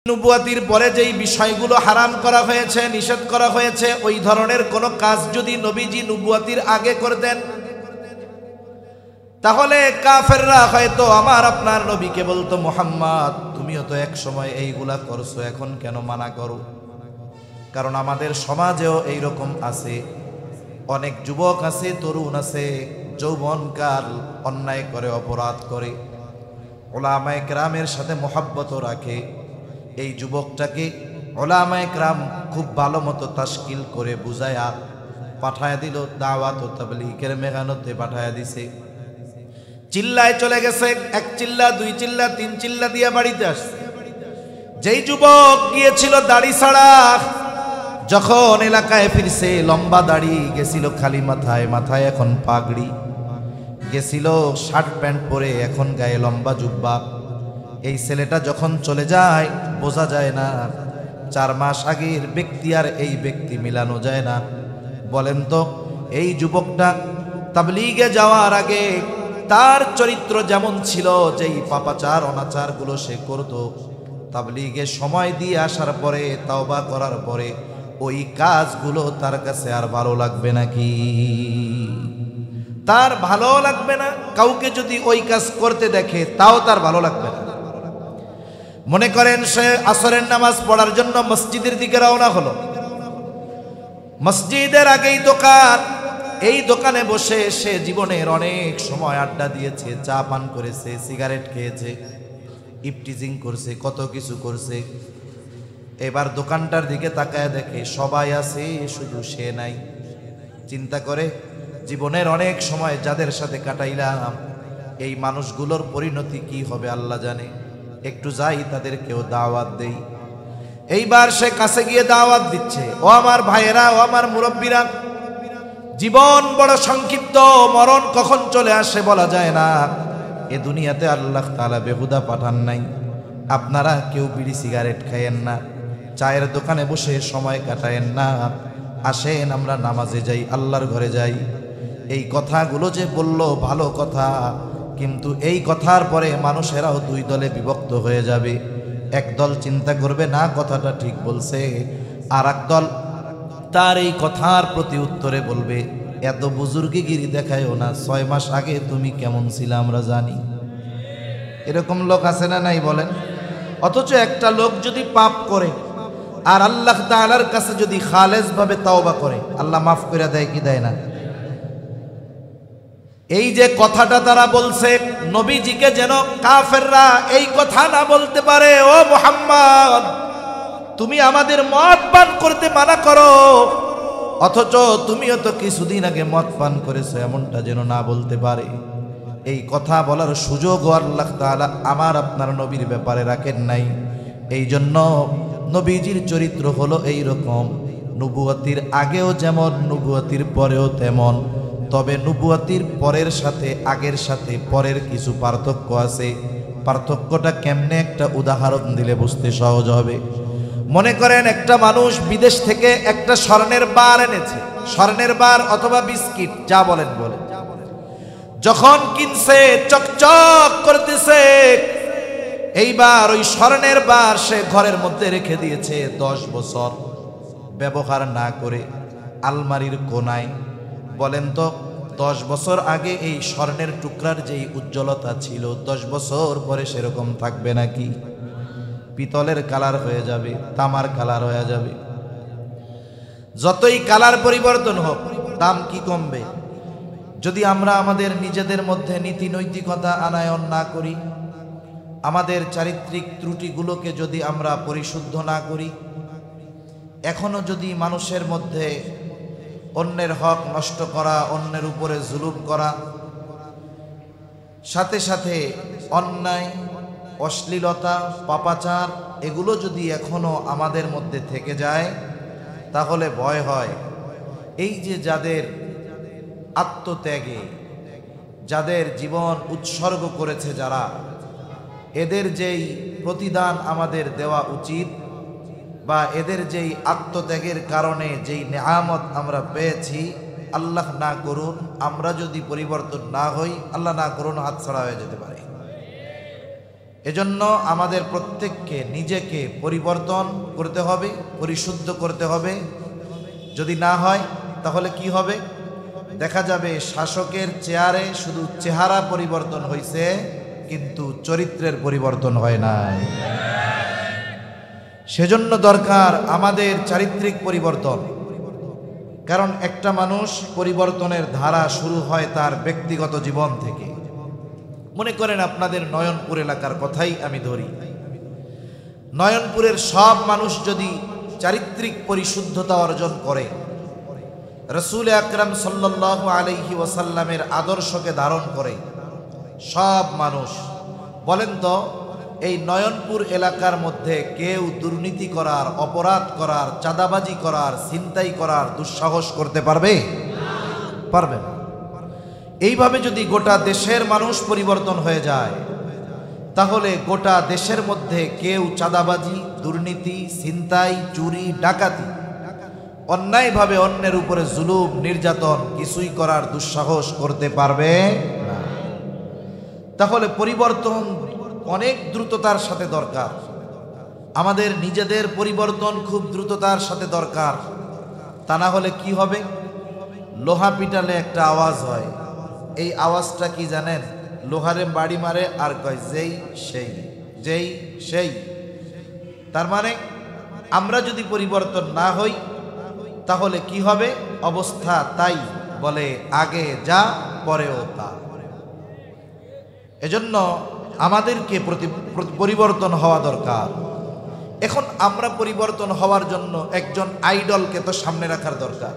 নবুয়াতির পরে যেই বিষয়গুলো হারাম করা হয়েছে, নিষেধ করা হয়েছে, ওই ধরনের কোনো কাজ যদি নবীজি নবুয়াতির আগে করতেন তাহলে কাফেররা হয়তো আমার আপনার নবীকে বলতো, মুহাম্মদ তুমিও তো এক সময় এইগুলা করছো, এখন কেন মানা করো? কারণ আমাদের সমাজেও এইরকম আছে, অনেক যুবক আছে, তরুণ আছে, যৌবনকাল অন্যায় করে, অপরাধ করে, উলামায়ে কেরামের সাথে মহব্বত রাখে। এই যুবকটাকে উলামায়ে কেরাম খুব ভালো মতো তাশকিল করে বুঝায়া পাঠায়া দিল, দাওয়াত ও তাবলীগের মেহনতে পাঠায়া দিছে। চিল্লায় চলে গেছে, এক চিল্লা, দুই চিল্লা, তিন চিল্লা দিয়ে বাড়িতে আসছে। যেই যুবক গিয়েছিল দাড়ি ছাড়া, যখন এলাকায় ফিরছে লম্বা দাড়ি, গেছিল খালি মাথায়, মাথায় এখন পাগড়ি, গেছিল শার্ট প্যান্ট পরে, এখন গায়ে লম্বা জুব্বা। এই ছেলেটা যখন চলে যায় বোঝা যায় না 4 মাস আগের ব্যক্তি আর এই ব্যক্তি মিলানো যায় না। বলেন তো, এই যুবকটা তাবলীগে যাওয়ার আগে তার চরিত্র যেমন ছিল, যেই পাপাচার অনাচারগুলো সে করত, তাবলীগে সময় দিয়ে আসার পরে, তাওবা করার পরে ওই কাজগুলো তার কাছে আর ভালো লাগবে নাকি? তার ভালো লাগবে না। কাউকে যদি ওই কাজ করতে দেখে তাও তার ভালো লাগবে না। মনে করেন সে আসরের নামাজ পড়ার জন্য মসজিদের দিকে রওনা হলো, মসজিদের আগেই দোকান, এই দোকানে বসে সে জীবনের অনেক সময় আড্ডা দিয়েছে, চা পান করেছে, সিগারেট খেয়েছে, ইফটিজিং করছে, কত কিছু করছে। এবার দোকানটার দিকে তাকায় দেখে সবাই আছে, শুধু সে নাই। চিন্তা করে, জীবনের অনেক সময় যাদের সাথে কাটাইলাম, এই মানুষগুলোর পরিণতি কি হবে আল্লাহ জানে। একটু যাই তাদেরকেও দাওয়াত দেই। এইবার সে কাছে গিয়ে দাওয়াত দিচ্ছে, ও আমার ভাইয়েরা, ও আমার মুরব্বীরা, জীবন বড় সংক্ষিপ্ত, মরণ কখন চলে আসে বলা যায় না। এ দুনিয়াতে আল্লাহ তাআলা বেহুদা পাঠান নাই। আপনারা কেউ বিড়ি সিগারেট খায়েন না, চায়ের দোকানে বসে সময় কাটায়েন না, আসেন আমরা নামাজে যাই, আল্লাহর ঘরে যাই। এই কথাগুলো যে বলল ভালো কথা, কিন্তু এই কথার পরে মানুষেরাও 2 দলে বিভক্ত হয়ে যাবে। এক দল চিন্তা করবে না কথাটা ঠিক বলছে, আর এক দল তার এই কথার প্রতি উত্তরে বলবে, এত বুজুর্গিগিরি দেখায়ও না, 6 মাস আগে তুমি কেমন ছিলে আমরা জানি। এরকম লোক আছে না নাই বলেন? অথচ একটা লোক যদি পাপ করে আর আল্লাহ তাআলার কাছে যদি খালেস ভাবে তাওবা করে, আল্লাহ মাফ করে দেয় কি দেয় না? এই যে কথাটা তারা বলছে, নবীজিকে যেন কাফেররা এই কথা না বলতে পারে, ও মুহাম্মদ তুমি আমাদের মদ পান করতে মানা করো, অথচ তুমিও তো কিছুদিন আগে মদ পান করেছো, এমনটা যেন না বলতে পারে। এই কথা বলার সুযোগ আল্লাহ তাআলা আমার আপনার নবীর ব্যাপারে রাখেন নাই। এই জন্য নবীজির চরিত্র হলো এই রকম, নবুয়তির আগেও যেমন, নবুয়তির পরেও তেমন। তবে নবুয়তির পরের সাথে আগের সাথে পরের কিছু পার্থক্য আছে। পার্থক্যটা কেমনে একটা উদাহরণ দিলে বুঝতে সহজ হবে। মনে করেন একটা মানুষ বিদেশ থেকে একটা স্বর্ণের বার এনেছে, স্বর্ণের বার অথবা বিস্কিট যা বলেন বলে, যখন কিনছে চকচক করতেছে, এইবার ওই স্বর্ণের বার সে ঘরের মধ্যে রেখে দিয়েছে 10 বছর ব্যবহার না করে আলমারির কোনায়। বলেন তো, 10 বছর আগে এই স্বর্ণের টুকরার যেই উজ্জ্বলতা ছিল, 10 বছর পরে সেরকম থাকবে নাকি? পিতলের কালার হয়ে যাবে, তামার কালার হয়ে যাবে। যতই কালার পরিবর্তন হোক, দাম কি কমবে? যদি আমরা আমাদের নিজেদের মধ্যে নীতি নৈতিকতা আনায়ন না করি, আমাদের চারিত্রিক ত্রুটিগুলোকে যদি আমরা পরিশুদ্ধ না করি, এখনো যদি মানুষের মধ্যে অন্যের হক নষ্ট করা, অন্যের উপরে জুলুম করা, সাথে সাথে অন্যায়, অশ্লীলতা, পাপাচার, এগুলো যদি এখনো আমাদের মধ্যে থেকে যায়, তাহলে ভয় হয় এই যে যাদের আত্মত্যাগে, যাদের জীবন উৎসর্গ করেছে যারা, এদের যেই প্রতিদান আমাদের দেওয়া উচিত, বা এদের যেই আত্মত্যাগের কারণে যেই নেয়ামত আমরা পেয়েছি, আল্লাহ না করুন আমরা যদি পরিবর্তন না হই, আল্লাহ না করুন হাতছাড়া হয়ে যেতে পারে। এজন্য আমাদের প্রত্যেককে নিজেকে পরিবর্তন করতে হবে, পরিশুদ্ধ করতে হবে। যদি না হয় তাহলে কি হবে? দেখা যাবে শাসকের চেয়ারে শুধু চেহারা পরিবর্তন হয়েছে, কিন্তু চরিত্রের পরিবর্তন হয় নাই। সেজন্য দরকার আমাদের চারিত্রিক পরিবর্তন। কারণ একটা মানুষ পরিবর্তনের ধারা শুরু হয় তার ব্যক্তিগত জীবন থেকে। মনে করেন আপনাদের নয়নপুর এলাকার কথাই আমি ধরি। নয়নপুরের সব মানুষ যদি চারিত্রিক পরিশুদ্ধতা অর্জন করে, রাসূল আকরাম সাল্লাল্লাহু আলাইহি ওয়াসাল্লামের আদর্শকে ধারণ করে, সব মানুষ, বলেন তো এই নয়নপুর এলাকার মধ্যে কেউ দুর্নীতি করার, অপরাধ করার, চাঁদাবাজি করার, ছিনতাই করার দুঃসাহস করতে পারবে? পারবে না। এইভাবে যদি গোটা দেশের মানুষ পরিবর্তন হয়ে যায়, তাহলে গোটা দেশের মধ্যে কেউ চাঁদাবাজি, দুর্নীতি, ছিনতাই, চুরি, ডাকাতি, অন্যায়ভাবে অন্যের উপরে জুলুম, নির্যাতন কিছুই করার দুঃসাহস করতে পারবে না। তাহলে পরিবর্তন অনেক দ্রুততার সাথে দরকার। আমাদের নিজেদের পরিবর্তন খুব দ্রুততার সাথে দরকার। তা না হলে কি হবে? লোহা পিটালে একটা আওয়াজ হয়, এই আওয়াজটা কি জানেন? লোহারে বাড়ি মারে আর কয় যেই সেই, যেই সেই। তার মানে আমরা যদি পরিবর্তন না হই তাহলে কি হবে? অবস্থা তাই, বলে আগে যা পরেও তা। এজন্য আমাদেরকে পরিবর্তন হওয়া দরকার। এখন আমরা পরিবর্তন হওয়ার জন্য একজন আইডলকে তো সামনে রাখার দরকার।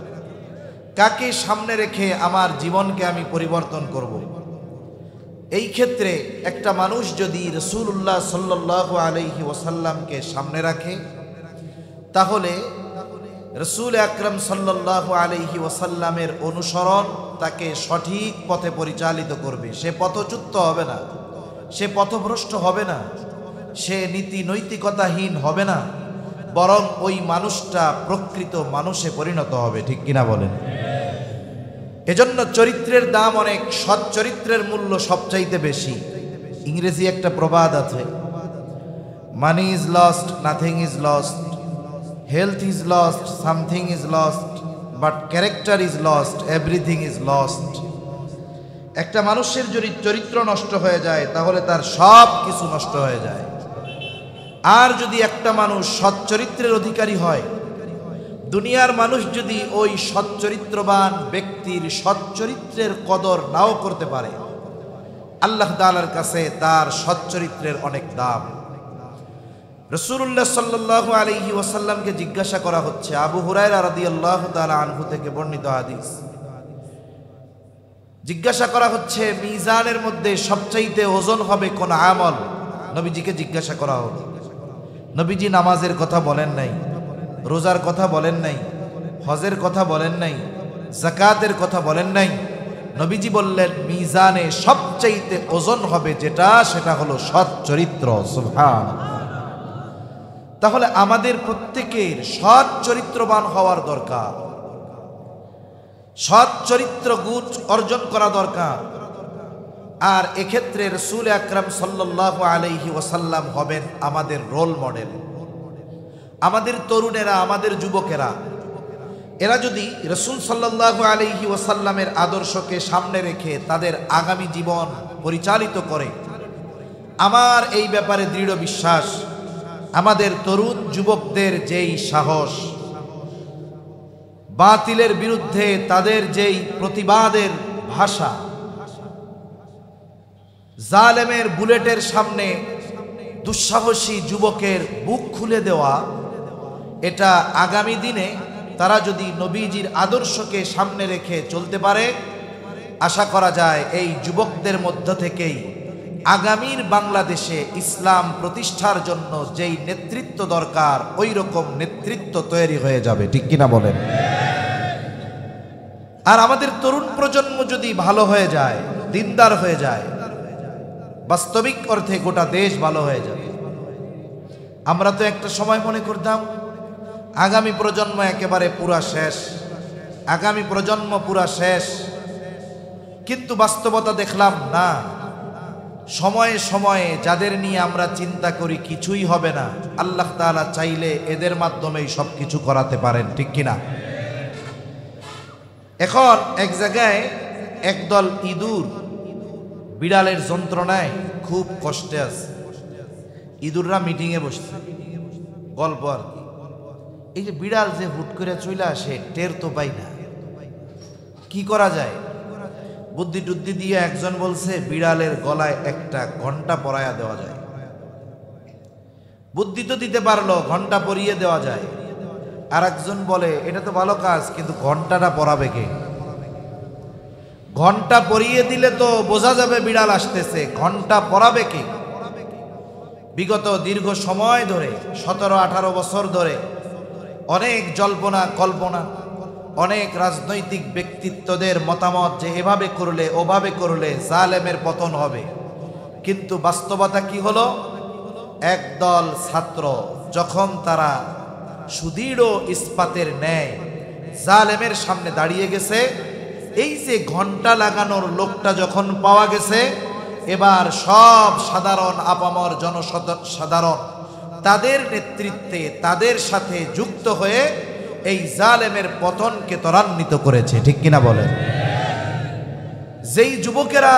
কাকে সামনে রেখে আমার জীবনকে আমি পরিবর্তন করব? এই ক্ষেত্রে একটা মানুষ যদি রাসূলুল্লাহ সাল্লাল্লাহু আলাইহি ওয়াসাল্লামকে সামনে রাখে, তাহলে রাসূল আকরাম সাল্লাল্লাহু আলাইহি ওয়াসাল্লামের অনুসরণ তাকে সঠিক পথে পরিচালিত করবে। সে পথচ্যুত হবে না, সে পথভ্রষ্ট হবে না, সে নীতি নৈতিকতাহীন হবে না, বরং ওই মানুষটা প্রকৃত মানুষে পরিণত হবে। ঠিক কিনা বলেন? এজন্য চরিত্রের দাম অনেক, সৎ চরিত্রের মূল্য সবচাইতে বেশি। ইংরেজি একটা প্রবাদ আছে, money is lost, nothing is lost, health is lost, something is lost, but character is lost, everything is lost. একটা মানুষের যদি চরিত্র নষ্ট হয়ে যায় তাহলে তার সব কিছু নষ্ট হয়ে যায়। আর যদি একটা মানুষ সৎ চরিত্রের অধিকারী হয়, দুনিয়ার মানুষ যদি ওই সৎ চরিত্রবান ব্যক্তির সৎ চরিত্রের কদর নাও করতে পারে, আল্লাহ তাআলার কাছে তার সৎ চরিত্রের অনেক দাম। রাসূলুল্লাহ সাল্লাল্লাহু আলাইহি ওয়াসাল্লামকে জিজ্ঞাসা করা হচ্ছে, আবু হুরায়রা রাদিয়াল্লাহু তাআলা আনহু থেকে বর্ণিত হাদিস, জিজ্ঞাসা করা হচ্ছে মিজানের মধ্যে সবচাইতে ওজন হবে কোন আমল? নবীজিকে জিজ্ঞাসা করা হলো। নবীজি নামাজের কথা বলেন নাই, রোজার কথা বলেন নাই, হজের কথা বলেন নাই, যাকাতের কথা বলেন নাই। নবীজি বললেন মিজানে সবচাইতে ওজন হবে যেটা, সেটা হলো সৎ চরিত্র। সুবহানাল্লাহ। তাহলে আমাদের প্রত্যেকের সৎ চরিত্রবান হওয়ার দরকার, সৎ চরিত্র গুণ অর্জন করা দরকার। আর এক্ষেত্রে রাসূল আকরাম সাল্লাল্লাহু আলাইহি ওয়াসাল্লাম হবেন আমাদের রোল মডেল। আমাদের তরুণেরা, আমাদের যুবকেরা, এরা যদি রাসূল সাল্লাল্লাহু আলাইহি ওয়াসাল্লামের আদর্শকে সামনে রেখে তাদের আগামী জীবন পরিচালিত করে, আমার এই ব্যাপারে দৃঢ় বিশ্বাস, আমাদের তরুণ যুবকদের যেই সাহস, বাতিলের বিরুদ্ধে তাদের যেই প্রতিবাদের ভাষা, জালেমের বুলেটের সামনে দুঃসাহসী যুবকের বুক খুলে দেওয়া, এটা আগামী দিনে তারা যদি নবীজির আদর্শকে সামনে রেখে চলতে পারে, আশা করা যায় এই যুবকদের মধ্য থেকেই আগামীর বাংলাদেশে ইসলাম প্রতিষ্ঠার জন্য যেই নেতৃত্ব দরকার, ওই রকম নেতৃত্ব তৈরি হয়ে যাবে। ঠিক কিনা বলেন? আর আমাদের তরুণ প্রজন্ম যদি ভালো হয়ে যায়, দিনদার হয়ে যায়, বাস্তবিক অর্থে গোটা দেশ ভালো হয়ে যাবে। আমরা তো একটা সময় মনে করতাম আগামী প্রজন্ম একেবারে পুরা শেষ, আগামী প্রজন্ম পুরা শেষ, কিন্তু বাস্তবতা দেখলাম না, সময়ে সময়ে যাদের নিয়ে আমরা চিন্তা করি কিছুই হবে না, আল্লাহ তাআলা চাইলে এদের মাধ্যমেই সব কিছু করাতে পারেন, ঠিক কিনা? এখন এক জায়গায় একদল ইঁদুর বিড়ালের যন্ত্রণায় খুব কষ্টে আছে। ইঁদুররা মিটিংয়ে বসছে, গল্প আর কি। এই যে বিড়াল যে হুট করে চলে আসে, টের তো পাই না, কি করা যায়? বুদ্ধি টুদ্ধি দিয়ে একজন বলছে বিড়ালের গলায় একটা ঘন্টা পরায়া দেওয়া যায়। বুদ্ধি তো দিতে পারলো, ঘন্টা পরিয়ে দেওয়া যায়। আর একজন বলে এটা তো ভালো কাজ, কিন্তু ঘন্টাটা পরাবে কে? ঘন্টা পরিয়ে দিলে তো বোঝা যাবে বিড়াল আসতেছে, ঘন্টা পরাবে কে? বিগত দীর্ঘ সময় ধরে 17-18 বছর ধরে অনেক জল্পনা কল্পনা, অনেক রাজনৈতিক ব্যক্তিত্বদের মতামত যে এভাবে করলে ওভাবে করলে জালেমের পতন হবে। কিন্তু বাস্তবতা কি হলো? একদল ছাত্র যখন তারা সুদৃঢ় ইস্পাতের ন্যায় জালেমের সামনে দাঁড়িয়ে গেছে, এই যে ঘন্টা লাগানোর লোকটা যখন পাওয়া গেছে, এবার সব সাধারণ আপামর জনসাধারণ তাদের নেতৃত্বে তাদের সাথে যুক্ত হয়ে এই জালেমের পতনকে ত্বরান্বিত করেছে, ঠিক কিনা বলেন? যেই যুবকেরা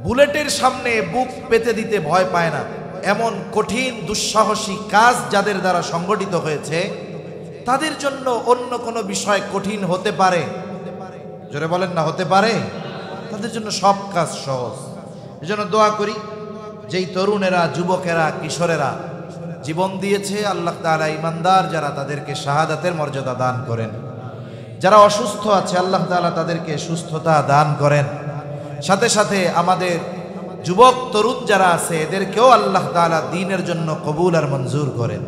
বুলেটের সামনে বুক পেতে দিতে ভয় পায় না, এমন কঠিন দুঃসাহসী কাজ যাদের দ্বারা সংগঠিত হয়েছে, তাদের জন্য অন্য কোনো বিষয় কঠিন হতে পারে? জোরে বলেন না, হতে পারে? তাদের জন্য সব কাজ সহজ। এজন্য দোয়া করি, যেই তরুণেরা, যুবকেরা, কিশোরেরা জীবন দিয়েছে, আল্লাহ তাআলা ইমানদার যারা তাদেরকে শাহাদাতের মর্যাদা দান করেন। যারা অসুস্থ আছে আল্লাহ তাআলা তাদেরকে সুস্থতা দান করেন। সাথে সাথে আমাদের যুবক তরুণ যারা আছে এদেরকেও আল্লাহ তাআলা দ্বীনের জন্য কবুল আর মঞ্জুর করেন।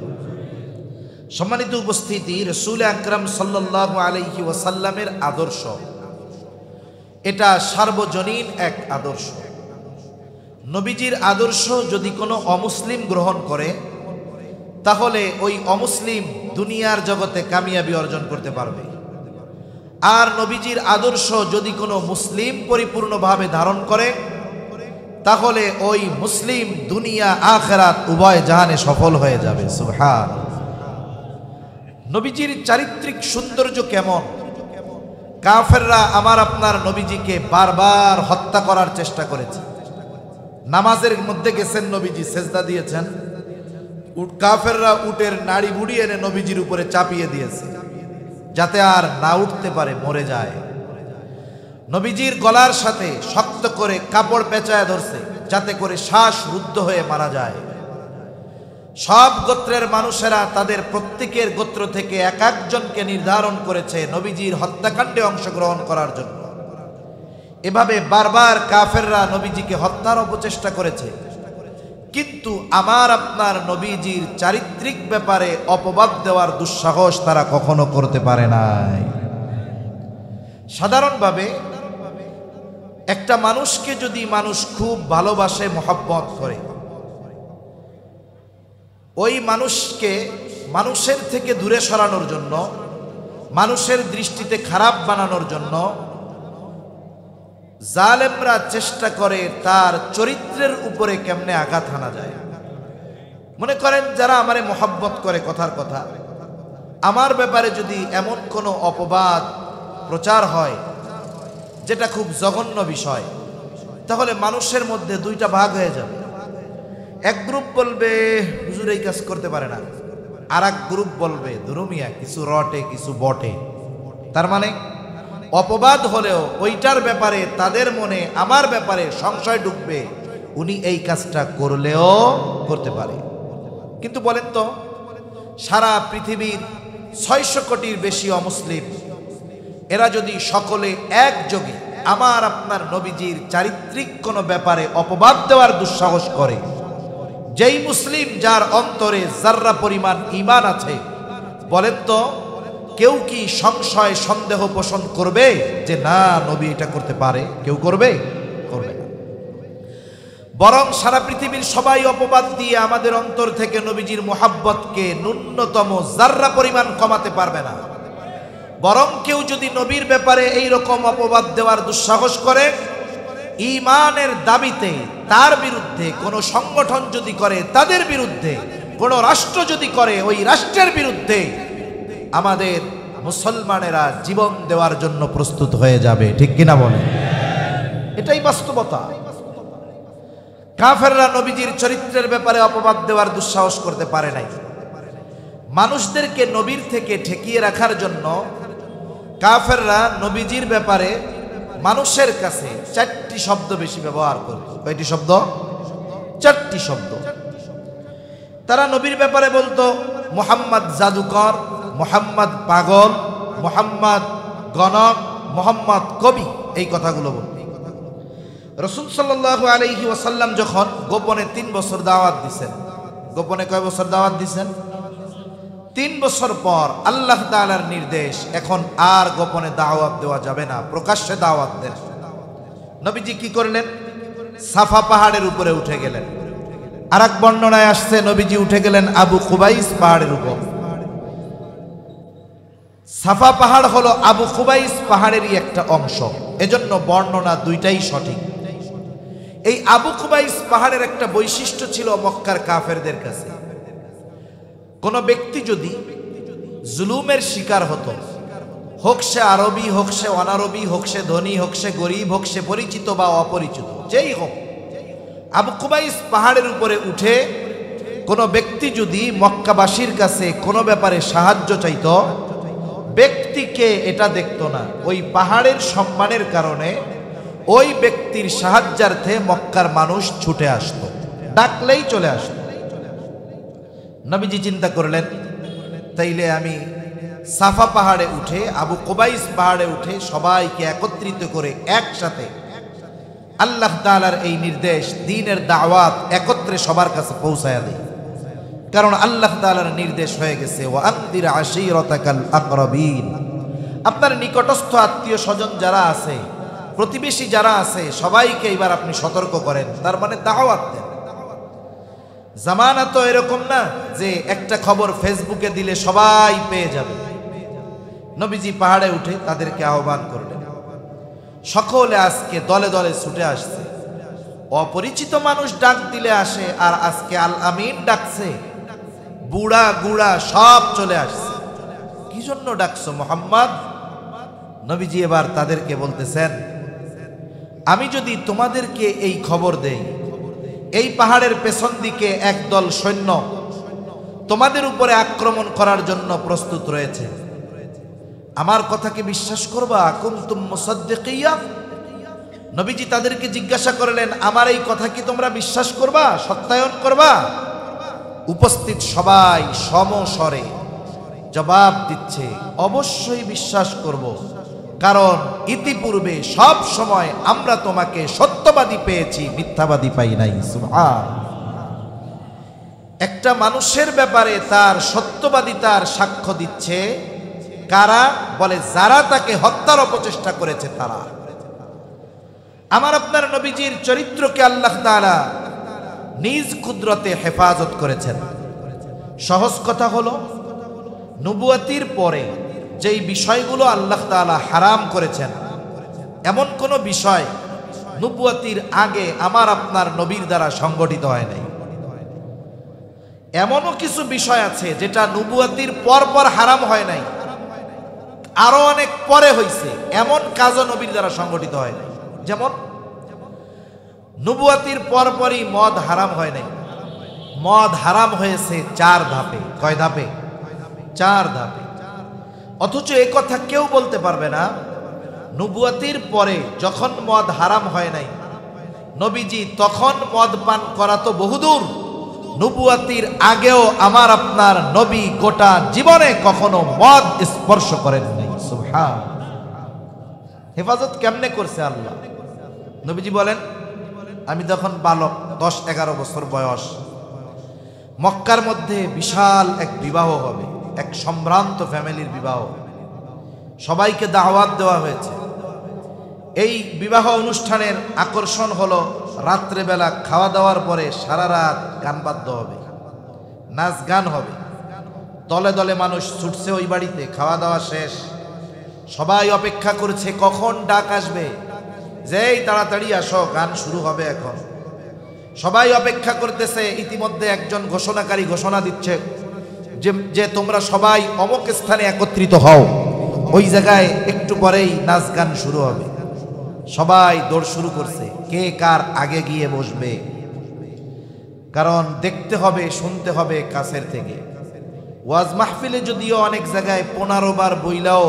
সম্মানিত উপস্থিতি, রাসূল আকরাম সাল্লাল্লাহু আলাইহি ওয়াসাল্লামের আদর্শ এটা সার্বজনীন এক আদর্শ। নবীজির আদর্শ যদি কোনো অমুসলিম গ্রহণ করে, তাহলে ওই অমুসলিম দুনিয়ার জগতে কামিয়াবি অর্জন করতে পারবে। আর নবীজির আদর্শ যদি কোনো মুসলিম পরিপূর্ণভাবে ধারণ করে, তাহলে ওই মুসলিম দুনিয়া আখিরাত উভয় জাহানে সফল হয়ে যাবে। সুবহানাল্লাহ। নবীজির চারিত্রিক সৌন্দর্য কেমন? কাফেররা আমার আপনার নবীজিকে বারবার হত্যা করার চেষ্টা করেছে। নামাজের মধ্যে গেছেন, নবীজি সেজদা দিয়েছেন, কাফেররা উটের নাড়ি বুড়ি এনে নবীজির উপরে চাপিয়ে দিয়েছে যাতে আর না উঠতে পারে, মরে যায়। নবীজির গলার সাথে শক্ত করে কাপড় পেঁচায় ধরছে যাতে করে শ্বাস রুদ্ধ হয়ে মারা যায়। সব গোত্রের মানুষেরা তাদের প্রত্যেকের গোত্র থেকে এক একজনকে নির্ধারণ করেছে নবীজির হত্যাকাণ্ডে অংশগ্রহণ করার জন্য। এভাবে বারবার কাফেররা নবীজিকে হত্যার অপচেষ্টা করেছে, কিন্তু আমার আপনার নবীজির চারিত্রিক ব্যাপারে অপবাদ দেওয়ার দুঃসাহস তারা কখনো করতে পারে নাই। সাধারণভাবে একটা মানুষকে যদি মানুষ খুব ভালোবাসে, মহব্বত করে, ওই মানুষকে মানুষের থেকে দূরে সরানোর জন্য, মানুষের দৃষ্টিতে খারাপ বানানোর জন্য জালেমরা চেষ্টা করে তার চরিত্রের উপরে কেমনে আঘাত হানা যায়। মনে করেন যারা আমারে মহব্বত করে, কথার কথা, আমার ব্যাপারে যদি এমন কোনো অপবাদ প্রচার হয় যেটা খুব জঘন্য বিষয়, তাহলে মানুষের মধ্যে দুইটা ভাগ হয়ে যাবে। এক গ্রুপ বলবে হুজুর এই কাজ করতে পারে না, আর এক গ্রুপ বলবে দুরুমিয়া কিছু রটে কিছু বটে। তার মানে অপবাদ হলেও ওইটার ব্যাপারে তাদের মনে আমার ব্যাপারে সংশয় ঢুকবে, উনি এই কাজটা করলেও করতে পারে। কিন্তু বলেন তো, সারা পৃথিবীর 600 কোটির বেশি অমুসলিম, এরা যদি সকলে একযোগে আমার আপনার নবীজির চারিত্রিক কোনো ব্যাপারে অপবাদ দেওয়ার দুঃসাহস করে, যেই মুসলিম যার অন্তরে যার্রা পরিমাণ ঈমান আছে, বলেন তো কেউ কি সংশয় সন্দেহ পোষণ করবে যে না নবী এটা করতে পারে? কেউ করবে? করবে না। বরং সারা পৃথিবীর সবাই অপবাদ দিয়ে আমাদের অন্তর থেকে নবীজির মুহাব্বতকে ন্যূনতম যার্রা পরিমাণ কমাতে পারবে না। বরং কেউ যদি নবীর ব্যাপারে এই রকম অপবাদ দেওয়ার দুঃসাহস করে, ঈমানের দাবিতে তার বিরুদ্ধে কোন সংগঠন যদি করে, তাদের বিরুদ্ধে কোন রাষ্ট্র যদি করে, ওই রাষ্ট্রের বিরুদ্ধে আমাদের মুসলমানেরা জীবন দেওয়ার জন্য প্রস্তুত হয়ে যাবে। ঠিক কিনা বলেন? এটাই বাস্তবতা। কাফেররা নবীজির চরিত্রের ব্যাপারে অপবাদ দেওয়ার দুঃসাহস করতে পারে নাই। মানুষদেরকে নবীর থেকে ঠেকিয়ে রাখার জন্য কাফেররা নবীজির ব্যাপারে মানুষের কাছে 4টি শব্দ বেশি ব্যবহার করে। কয়টি শব্দ? 4টি শব্দ। তারা নবীর ব্যাপারে বলতো মুহাম্মদ জাদুকর, মুহাম্মদ পাগল, মুহাম্মদ গণক, মুহাম্মদ কবি, এই কথাগুলো বলতো। রাসূল সাল্লাল্লাহু আলাইহি ওয়াসাল্লাম যখন গোপনে 3 বছর দাওয়াত দিয়েছেন, গোপনে কয় বছর দাওয়াত দিয়েছেন? 3 বছর পর আল্লাহ তাআলার নির্দেশ, এখন আর গোপনে দাওয়াত দেওয়া যাবে না, প্রকাশ্যে দাওয়াত দেন। নবীজি কি করলেন? সাফা পাহাড়ের উপরে উঠে গেলেন। আরেক বর্ণনায় আসছে নবীজি উঠে গেলেন আবু কুবাইস পাহাড়ের উপর। সাফা পাহাড় হলো আবু কুবাইস পাহাড়েরই একটা অংশ, এজন্য বর্ণনা দুইটাই সঠিক। এই আবু কুবাইস পাহাড়ের একটা বৈশিষ্ট্য ছিল মক্কার কাফেরদের কাছে। কোন ব্যক্তি যদি জুলুমের শিকার হতো, হোক সে আরবি, হোক সে অনারবি, হোক সে ধনী, হোক সে গরিব, হোক সে পরিচিত বা অপরিচিত, যেই হোক, আবু কুবাইস পাহাড়ের উপরে উঠে কোন ব্যক্তি যদি মক্কাবাসীর কাছে কোনো ব্যাপারে সাহায্য চাইত, ব্যক্তিকে এটা দেখতো না, ওই পাহাড়ের সম্মানের কারণে ওই ব্যক্তির সাহায্যার্থে মক্কার মানুষ ছুটে আসতো, ডাকলেই চলে আসতো। নবীজি চিন্তা করলেন, তাইলে আমি সাফা পাহাড়ে উঠে, আবু কুবাইস পাহাড়ে উঠে সবাইকে একত্রিত করে একসাথে আল্লাহ তাআলার এই নির্দেশ, দ্বীনের দাওয়াত একত্রে সবার কাছে পৌঁছায়া দেয়। কারণ আল্লাহ তাআলার নির্দেশ হয়ে গেছে, ওয়া আনদির আশীরাতাকাল আকরাবিন, আপনার নিকটস্থ আত্মীয় স্বজন যারা আছে, প্রতিবেশী যারা আছে, সবাইকে এবার আপনি সতর্ক করেন, তার মানে দাওয়াত দেন। জামানা তো এরকম না যে একটা খবর ফেসবুকে দিলে সবাই পেয়ে যাবে। নবীজি পাহাড়ে উঠে তাদেরকে আহ্বান করলেন। সকলে আজকে দলে দলে ছুটে আসছে। অপরিচিত মানুষ ডাক দিলে আসে, আর আজকে আল আমিন ডাকছে, বুড়া গুড়া সব চলে আসছে। কি জন্য ডাকছো মুহাম্মদ? নবীজি এবার তাদেরকে বলতেছেন, আমি যদি তোমাদেরকে এই খবর দেই, এই পাহাড়ের পেছন দিকে একদল সৈন্য তোমাদের উপরে আক্রমণ করার জন্য প্রস্তুত রয়েছে, আমার কথা কি বিশ্বাস করবা? কুনতুম মুসাদ্দিকিয়া? নবীজি তাদেরকে জিজ্ঞাসা করলেন, আমার এই কথা কি তোমরা বিশ্বাস করবা, সত্যায়ন করবা? উপস্থিত সবাই সমস্বরে জবাব দিচ্ছে, অবশ্যই বিশ্বাস করব, কারণ ইতিপূর্বে সব সময় আমরা তোমাকে সত্যবাদী পেয়েছি, মিথ্যাবাদী পাই নাই। সুবহান। একটা মানুষের ব্যাপারে তার সত্যবাদিতার সাক্ষ্য দিচ্ছে কারা? বলে যারা তাকে হত্যার অপচেষ্টা করেছে তারা। আমার আপনার নবীজির চরিত্রকে আল্লাহ তাআলা নিজ কুদরতে হেফাজত করেছেন। সহজ কথা হলো, নবুয়তির পরে যেই বিষয়গুলো আল্লাহ তাআলা হারাম করেছেন, এমন কোন বিষয় নবুয়তির আগে আমার আপনার নবীর দ্বারা সংগঠিত হয় নাই। এমনও কিছু বিষয় আছে যেটা নবুয়তির পর পর হারাম হয় নাই, আরো অনেক পরে হয়েছে, এমন কাজও নবীর দ্বারা সংগঠিত হয় নাই। যেমন নবুয়তির পরপরই মদ হারাম হয় নাই, মদ হারাম হয়েছে 4 ধাপে। কয় ধাপে? 4 ধাপে। অথচ এই কথা কেউ বলতে পারবে না নবুয়তির পরে যখন মদ হারাম হয় নাই, নবীজি তখন মদ পান করা তো বহুদূর, নবুয়তির আগেও আমার আপনার নবী গোটা জীবনে কখনো মদ স্পর্শ করেননি। সুবহান। হেফাজত কেমনে করছে আল্লাহ? নবীজি বলেন, আমি তখন বালক, 10-11 বছর বয়স, মক্কার মধ্যে বিশাল এক বিবাহ হবে, এক সম্ভ্রান্ত ফ্যামিলির বিবাহ, সবাইকে দাওয়াত দেওয়া হয়েছে। এই বিবাহ অনুষ্ঠানের আকর্ষণ হলো রাত্রেবেলা খাওয়া দাওয়ার পরে সারা রাত গান বাদ্য হবে, নাচ গান হবে, দলে দলে মানুষ ছুটছে ওই বাড়িতে। খাওয়া দাওয়া শেষ, সবাই অপেক্ষা করছে কখন ডাক আসবে যে এই তাড়াতাড়ি আসো, গান শুরু হবে এখন। সবাই অপেক্ষা করতেছে। ইতিমধ্যে একজন ঘোষণাকারী ঘোষণা দিচ্ছে যে তোমরা সবাই অমুক স্থানে একত্রিত হও, ওই জায়গায় একটু পরেই নাচ গান শুরু হবে। সবাই দৌড় শুরু করছে, কে কার আগে গিয়ে বসবে, কারণ দেখতে হবে, শুনতে হবে কাছের থেকে। ওয়াজ মাহফিলে যদিও অনেক জায়গায় 15 বার বইলাও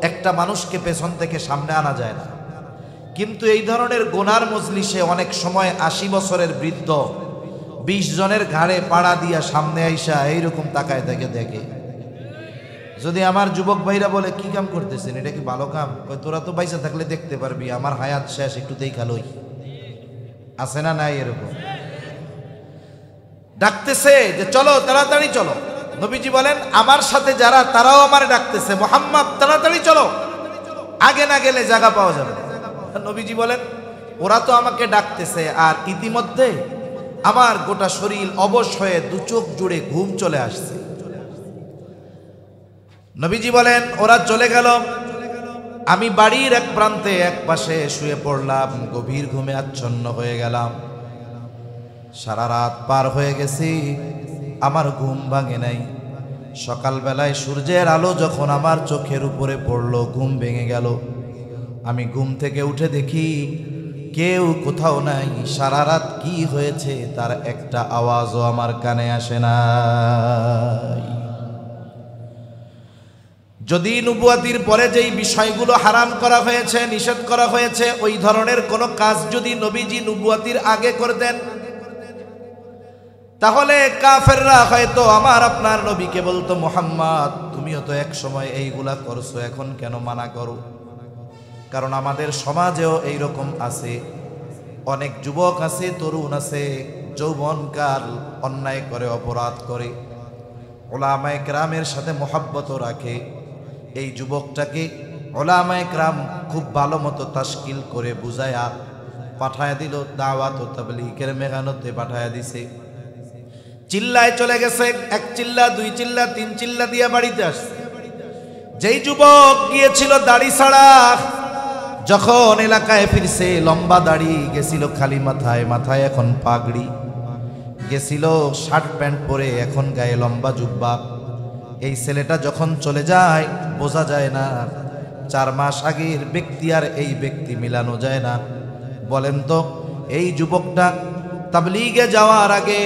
একটা মানুষকে পেছন থেকে সামনে আনা যায় না, কিন্তু এই ধরনের গোনার মজলিসে অনেক সময় 80 বছরের বৃদ্ধ 20 জনের ঘাড়ে পাড়া দিয়া সামনে আইসা এইরকম তাকায় থেকে দেখে। যদি আমার যুবক ভাইরা বলে কি কাম করতেছেন, এটা কি ভালো কাম? তোরা তো বাইসা থাকলে দেখতে পারবি, আমার হায়াত শেষ, একটু দেখা লই। আছে না নাই? এরকম ডাকতেছে যে চলো তাড়াতাড়ি চলো। নবীজি বলেন আমার সাথে যারা তারাও আমার ডাকতেছে, মুহাম্মদ তাড়াতাড়ি চলো, আগে না গেলে জায়গা পাওয়া যাবে। নবীজি বলেন ওরা তো আমাকে ডাকতেছে, আর ইতিমধ্যে আমার গোটা শরীর অবশ হয়ে দু চোখ জুড়ে ঘুম চলে আসছে। নবীজি বলেন ওরা চলে গেল, আমি বাড়ির এক প্রান্তে এক পাশে শুয়ে পড়লাম, গভীর ঘুমে আচ্ছন্ন হয়ে গেলাম। সারা রাত পার হয়ে গেছি, আমার ঘুম ভাঙে নাই। সকালবেলায় সূর্যের আলো যখন আমার চোখের উপরে পড়লো, ঘুম ভেঙে গেল। আমি ঘুম থেকে উঠে দেখি কেউ কোথাও নাই। সারা রাত কি হয়েছে তার একটা আওয়াজও আমার কানে আসে নাই। যদি নবুয়াতির পরে যেই বিষয়গুলো হারাম করা হয়েছে, নিষেধ করা হয়েছে, ওই ধরনের কোনো কাজ যদি নবীজি নবুয়াতির আগে করতেন, তাহলে কাফেররা হয়তো আমার আপনার নবীকে বলতো মুহাম্মদ তুমিও তো এক সময় এইগুলা করছো, এখন কেন মানা করো? কারণ আমাদের সমাজেও এইরকম আছে, অনেক যুবক আছে, তরুণ আছে, যৌবনকাল অন্যায় করে, অপরাধ করে, উলামায়ে কেরামের সাথে মহব্বত রাখে। এই যুবকটাকে উলামায়ে কেরাম খুব ভালো মতো তাশকিল করে বুঝায়া পাঠায়া দিল, দাওয়াত ও তাবলীগের মেহনতে পাঠায়া দিছে। চিল্লায় চলে গেছে, 1 চিল্লা 2 চিল্লা 3 চিল্লা দিয়ে বাড়িতে আসছে। যেই যুবক গিয়েছিল দাড়ি ছাড়া, যখন এলাকায় ফিরছে লম্বা দাড়ি, গেছিল খালি মাথায়, মাথায় এখন পাগড়ি, গেছিল শার্ট প্যান্ট পরে, এখন গায়ে লম্বা জুব্বা। এই ছেলেটা যখন চলে যায় বোঝা যায় না 4 মাস আগের ব্যক্তি আর এই ব্যক্তি মিলানো যায় না। বলেন তো এই যুবকটা তাবলীগে যাওয়ার আগে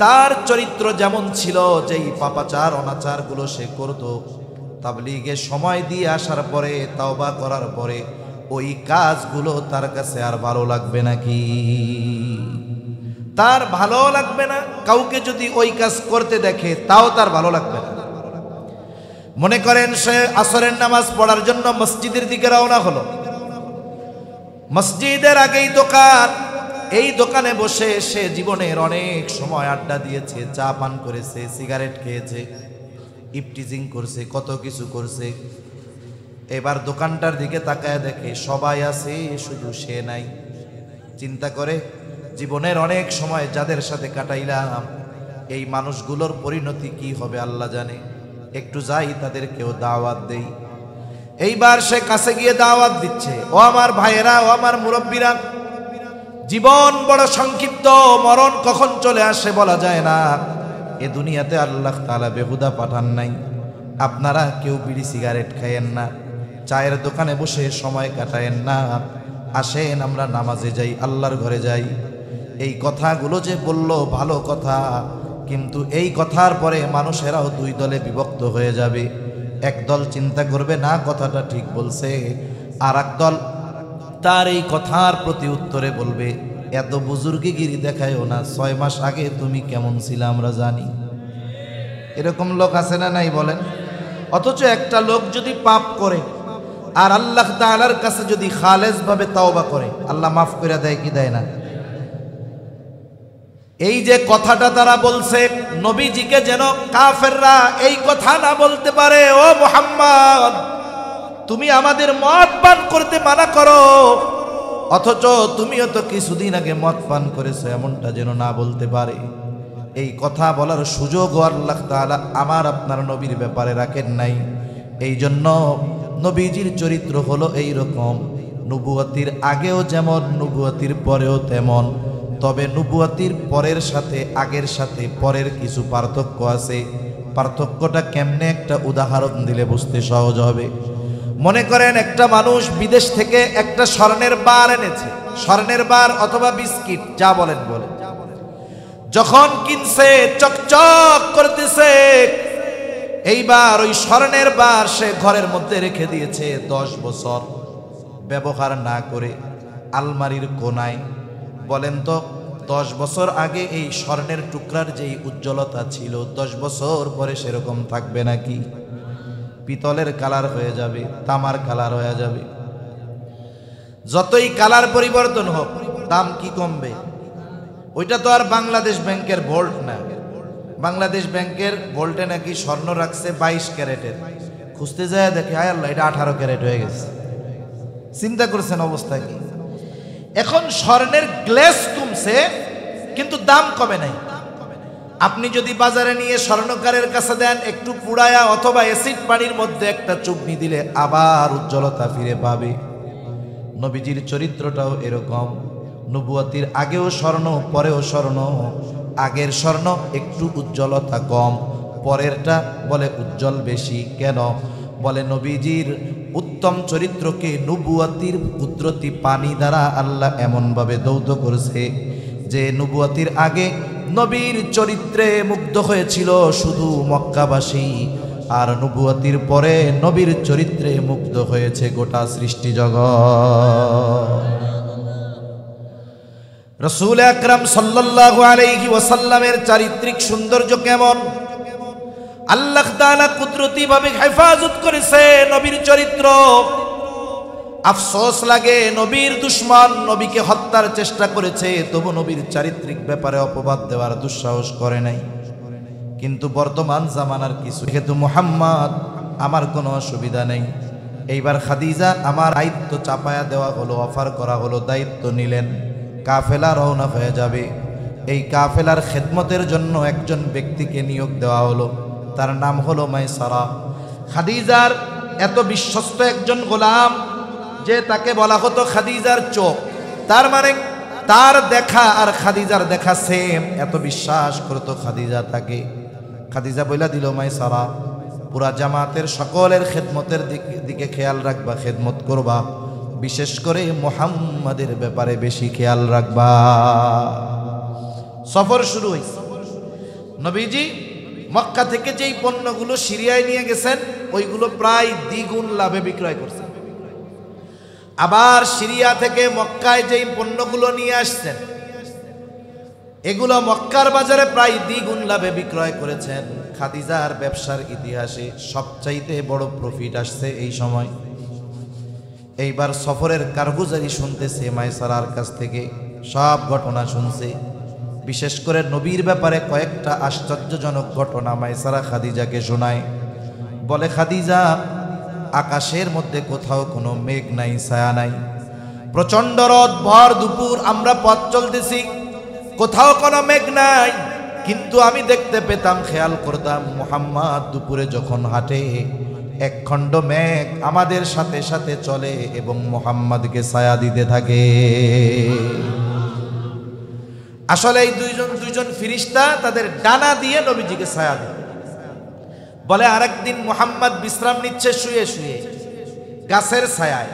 তার চরিত্র যেমন ছিল, যেই পাপাচার অনাচার গুলো সে করত, তাবলীগে সময় দিয়ে আসার পরে, তাওবা করার পরে ওই কাজগুলো তার কাছে আর ভালো লাগবে নাকি? তার ভালো লাগবে না। কাউকে যদি ওই কাজ করতে দেখে তাও তার ভালো লাগবে না। মনে করেন সে আসরের নামাজ পড়ার জন্য মসজিদের দিকে রওনা হলো, মসজিদের আগেই দোকান, এই দোকানে বসে সে জীবনের অনেক সময় আড্ডা দিয়েছে, চা পান করেছে, সিগারেট খেয়েছে, ইফটিজিং করছে, কত কিছু করছে। এবার দোকানটার দিকে তাকায় দেখে সবাই আছে, শুধু সে নাই। চিন্তা করে জীবনের অনেক সময় যাদের সাথে কাটাইলাম, এই মানুষগুলোর পরিণতি কি হবে আল্লাহ জানে। একটু যাই তাদেরকেও দাওয়াত দেই। এইবার সে কাছে গিয়ে দাওয়াত দিচ্ছে, ও আমার ভাইয়েরা, ও আমার মুরব্বীরা, জীবন বড় সংক্ষিপ্ত, মরণ কখন চলে আসে বলা যায় না। এ দুনিয়াতে আল্লাহ তাআলা বেহুদা পাঠান নাই। আপনারা কেউ বিড়ি সিগারেট খায়েন না, চায়ের দোকানে বসে সময় কাটায়েন না। আসেন আমরা নামাজে যাই, আল্লাহর ঘরে যাই। এই কথাগুলো যে বলল ভালো কথা, কিন্তু এই কথার পরে মানুষেরাও 2 দলে বিভক্ত হয়ে যাবে। এক দল চিন্তা করবে না কথাটা ঠিক বলছে, আর এক দল তার এই কথার প্রতি উত্তরে বলবে এত বুজুর্গিগিরি দেখায়ও না, 6 মাস আগে তুমি কেমন ছিলে আমরা জানি। এরকম লোক আছে না নাই বলেন? অথচ একটা লোক যদি পাপ করে আর আল্লাহ তাআলার কাছে যদি খালেস ভাবে তাওবা করে, আল্লাহ মাফ করে দেয় কি দেয় না? এই যে কথাটা তারা বলছে, নবীজিকে যেন কাফেররা এই কথা না বলতে পারে, ও মুহাম্মদ তুমি আমাদের মদ পান করতে মানা করো, অথচ তুমিও তো কিছুদিন আগে মদ পান করেছো, এমনটা যেন না বলতে পারে। এই কথা বলার সুযোগও আল্লাহ তাআলা আমার আপনার নবীর ব্যাপারে রাখেন নাই। এই জন্য নবীজির চরিত্র হলো এই রকম, নবুয়তির আগেও যেমন নবুয়তির পরেও তেমন, তবে নবুয়তির পরের সাথে আগের সাথে পরের কিছু পার্থক্য আছে। পার্থক্যটা কেমনে একটা উদাহরণ দিলে বুঝতে সহজ হবে। মনে করেন একটা মানুষ বিদেশ থেকে একটা স্বর্ণের বার এনেছে, স্বর্ণের বার অথবা বিস্কিট যা বলেন বলে, যখন কিনছে চকচক করতেছে, এইবার ওই স্বর্ণের বার সে ঘরের মধ্যে রেখে দিয়েছে 10 বছর ব্যবহার না করে আলমারির কোনায়। বলেন তো 10 বছর আগে এই স্বর্ণের টুকরার যেই উজ্জ্বলতা ছিল 10 বছর পরে সেরকম থাকবে নাকি? পিতলের কালার হয়ে যাবে, তামার কালার হয়ে যাবে। যতই কালার পরিবর্তন হোক দাম কি কমবে? ওইটা তো আর বাংলাদেশ ব্যাংকের ভোল্ট না। বাংলাদেশ ব্যাংকের ভোল্টে নাকি স্বর্ণ রাখছে 22 ক্যারেটের, খুঁজতে যায় দেখে হায় আল্লাহ এটা 18 ক্যারেট হয়ে গেছে। চিন্তা করছেন অবস্থা কি? এখন স্বর্ণের গ্লেস কমছে কিন্তু দাম কমে নাই। আপনি যদি বাজারে নিয়ে স্বর্ণকারের কাছে দেন, একটু পুড়ায়া অথবা অ্যাসিড পানির মধ্যে একটা চুবনি দিলে আবার উজ্জ্বলতা ফিরে পাবে। নবীজির চরিত্রটাও এরকম। নবুয়তির আগেও স্বর্ণ, পরেও স্বর্ণ। আগের স্বর্ণ একটু উজ্জ্বলতা কম, পরেরটা বলে উজ্জ্বল বেশি। কেন? বলে নবীজির উত্তম চরিত্রকে নবুয়তির কুদরতি পানি দ্বারা আল্লাহ এমনভাবে দৌত করেছে যে নবুয়তির আগে নবীর চরিত্রে মুগ্ধ হয়েছিল শুধু মক্কাবাসী, আর নবুয়তির পরে নবীর চরিত্রে মুগ্ধ হয়েছে গোটা সৃষ্টি জগৎ। রাসূল আকরাম সাল্লাল্লাহু আলাইহি ওয়াসাল্লামের চারিত্রিক সৌন্দর্য কেমন? আল্লাহ তাআলা কুদরতি ভাবে হেফাজত করেছে নবীর চরিত্র। আফসোস লাগে নবীর দুশমন নবীকে হত্যার চেষ্টা করেছে, তবু নবীর চারিত্রিক ব্যাপারে অপবাদ দেওয়ার দুঃসাহস করে নাই। কিন্তু বর্তমান জামানার কিছু, যেহেতু মুহাম্মদ আমার কোনো অসুবিধা নেই, এইবার খাদিজা আমার দায়িত্ব চাপায়া দেওয়া হলো, অফার করা হলো, দায়িত্ব নিলেন, কাফেলা রওনা হয়ে যাবে। এই কাফেলার খেদমতের জন্য একজন ব্যক্তিকে নিয়োগ দেওয়া হলো, তার নাম হলো মাইসারা। খাদিজার এত বিশ্বস্ত একজন গোলাম যে তাকে বলা হতো খাদিজার চোখ। তার মানে তার দেখা আর খাদিজার দেখা সেম, এত বিশ্বাস করতো খাদিজা তাকে। খাদিজা বইলা দিল মাইসারা পুরা জামাতের সকলের খেদমতের দিকে খেয়াল রাখবা, খেদমত করবা, বিশেষ করে মুহাম্মাদের ব্যাপারে বেশি খেয়াল রাখবা। সফর শুরু হয়েছে। নবীজি মক্কা থেকে যেই পণ্যগুলো সিরিয়ায় নিয়ে গেছেন ওইগুলো প্রায় দ্বিগুণ লাভে বিক্রয় করছেন। আবার সিরিয়া থেকে মক্কায় যেই পণ্যগুলো নিয়ে আসছেন এগুলো মক্কার বাজারে প্রায় দ্বিগুণ লাভে বিক্রয় করেছেন। খাদিজার ব্যবসার ইতিহাসে সবচাইতে বড় প্রফিট আসছে এই সময়। এইবার সফরের কারগুজারি শুনতেছে মাইসারার কাছ থেকে, সব ঘটনা শুনছে। বিশেষ করে নবীর ব্যাপারে কয়েকটা আশ্চর্যজনক ঘটনা মাইসারা খাদিজাকে শোনায়। বলে খাদিজা আকাশের মধ্যে কোথাও কোনো মেঘ নাই, ছায়া নাই, প্রচন্ড রোদ, ভর দুপুর আমরা পথ চলতেছি, কোথাও কোনো মেঘ নাই, কিন্তু আমি দেখতে পেতাম, খেয়াল করতাম মুহাম্মদ দুপুরে যখন হাঁটে এক খণ্ড মেঘ আমাদের সাথে সাথে চলে এবং মুহাম্মদকে ছায়া দিতে থাকে। আসলে এই দুইজন ফিরিস্তা তাদের ডানা দিয়ে নবীজিকে ছায়া দেয়। বলে আরেকদিন মুহাম্মদ বিশ্রাম নিচ্ছে শুয়ে শুয়ে গাছের ছায়ায়।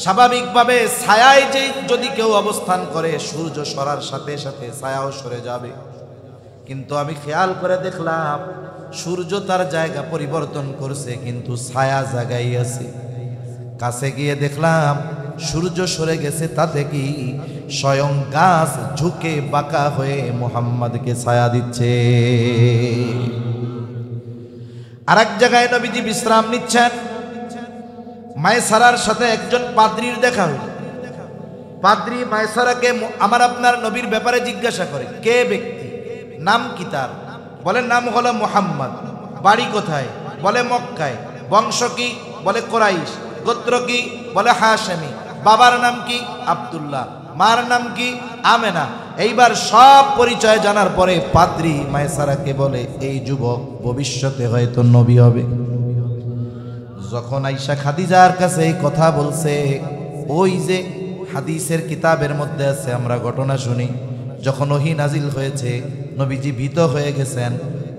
স্বাভাবিকভাবে ছায়ায় যে যদি কেউ অবস্থান করে সূর্য সরার সাথে সাথে ছায়াও সরে যাবে, কিন্তু আমি খেয়াল করে দেখলাম সূর্য তার জায়গা পরিবর্তন করছে কিন্তু ছায়া জায়গায় আছে। কাছে গিয়ে দেখলাম সূর্য সরে গেছে, তাতে কি স্বয়ং গাছ ঝুঁকে বাঁকা হয়ে মুহাম্মদকে ছায়া দিচ্ছে। আরেক জায়গায় নবীজি বিশ্রাম নিচ্ছেন, মাইসারার সাথে একজন পাদ্রীর দেখা হল। পাদ্রী মাইসারাকে আমার আপনার নবীর ব্যাপারে জিজ্ঞাসা করে, কে ব্যক্তি, নাম কি তার? বলে নাম হলো মুহাম্মদ। বাড়ি কোথায়? বলে মক্কায়। বংশ কি? বলে কুরাইশ। গোত্র কি? বলে হাশেমি। বাবার নাম কি? আব্দুল্লাহ। মার নাম কি? আমেনা। এইবার সব পরিচয় জানার পরে পাদ্রী মাইসারাকে বলে এই যুবক ভবিষ্যতে হয়তো নবী হবে। যখন আয়েশা খাদিজার কাছে এই কথা বলছে, ওই যে হাদিসের কিতাবের মধ্যে আছে, আমরা ঘটনা শুনি, যখন ওহী নাজিল হয়েছে নবীজি ভীত হয়ে গেছেন,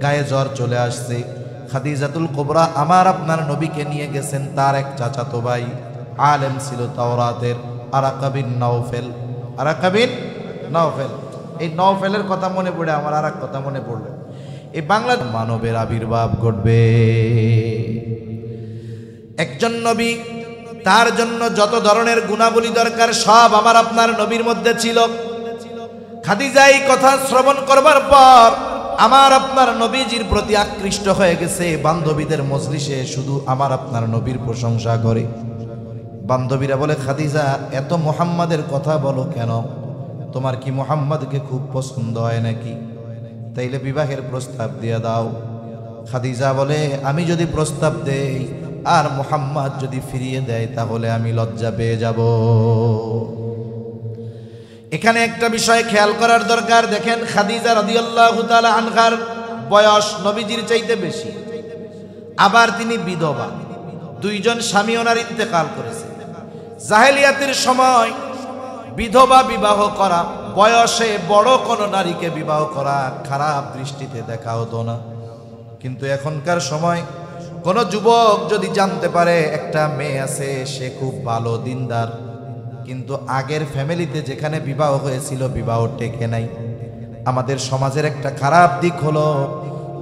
গায়ে জ্বর চলে আসছে। খাদিজাতুল কুবরা আমার আপনার নবীকে নিয়ে গেছেন তার এক চাচাতো ভাই, আলেম ছিল তাওরাতের, আরাকা বিন নওফেল। আরাকা বিন নওফেল, এই নওফেলের কথা মনে পড়ে আমার আর এক কথা মনে পড়লো। এই বাংলা মানবের আবির্ভাব ঘটবে, একজন নবী, তার জন্য যত ধরনের গুণাবলী দরকার সব আমার আপনার নবীর মধ্যে ছিল। খাদিজা এই কথা শ্রবণ করবার পর আমার আপনার নবীজির প্রতি আকৃষ্ট হয়ে গেছে। বান্ধবীদের মজলিসে শুধু আমার আপনার নবীর প্রশংসা করে। বান্ধবীরা বলে, খাদিজা এত মুহাম্মাদের কথা বলো কেন? তোমার কি মুহাম্মাদকে খুব পছন্দ হয় নাকি? তাইলে বিবাহের প্রস্তাব দিয়ে দাও। খাদিজা বলে, আমি যদি প্রস্তাব দেই আর মুহাম্মদ যদি ফিরিয়ে দেয় তাহলে আমি লজ্জা পেয়ে যাব। এখানে একটা বিষয় খেয়াল করার দরকার। দেখেন, খাদিজা রাদিয়াল্লাহু তাআলা আনহার বয়স নবীজির চাইতে বেশি, আবার তিনি বিধবা, দুইজন স্বামী ওনার ইন্তেকাল করেছে। জাহেলিয়াতের সময় বিধবা বিবাহ করা, বয়সে বড় কোনো নারীকে বিবাহ করা খারাপ দৃষ্টিতে দেখা হতো না। কিন্তু এখনকার সময় কোন যুবক যদি জানতে পারে একটা মেয়ে আছে, সে খুব ভালো দিনদার, কিন্তু আগের ফ্যামিলিতে যেখানে বিবাহ হয়েছিল বিবাহ টেকে নাই। আমাদের সমাজের একটা খারাপ দিক হলো,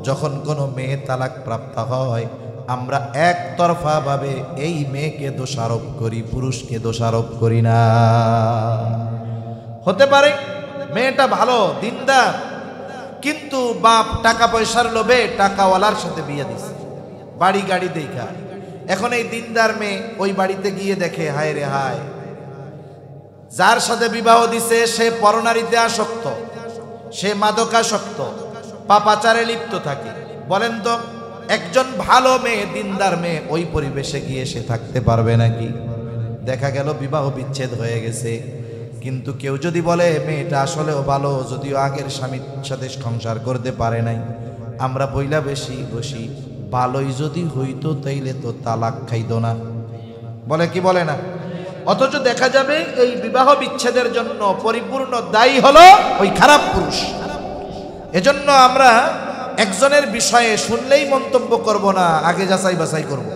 যখন কোনো মেয়ে তালাক প্রাপ্ত হয় আমরা একতরফা ভাবে এই মেয়েকে দোষারোপ করি, পুরুষকে দোষারোপ করি না। হতে পারে মেয়েটা ভালো দিনদার, কিন্তু বাপ টাকা পয়সার লোভে টাকাওয়ালার সাথে বিয়ে দিছে, বাড়ি গাড়ি দেখা। এখন এই দিনদার মেয়ে ওই বাড়িতে গিয়ে দেখে, হায় রে হায়, যার সাথে বিবাহ দিছে সে পরনারীতে আসক্ত, সে মাদকাসক্ত, পাপাচারে লিপ্ত থাকে। বলেন তো, একজন ভালো মেয়ে, দিনদার মেয়ে ওই পরিবেশে গিয়ে সে থাকতে পারবে নাকি? দেখা গেল বিবাহ বিচ্ছেদ হয়ে গেছে। কিন্তু কেউ যদি বলে মেয়েটা আসলেও ভালো, যদিও আগের স্বামীর সাথে সংসার করতে পারে নাই, আমরা বইলা বেশি বসি, ভালোই যদি হইতো তাইলে তো তালাক খাইতো না। বলে কি বলে না? অথচ দেখা যাবে এই বিবাহ বিচ্ছেদের জন্য পরিপূর্ণ দায়ী হলো ওই খারাপ পুরুষ। এজন্য আমরা একজনের বিষয়ে শুনলেই মন্তব্য করব না, আগে যাচাই বাছাই করব।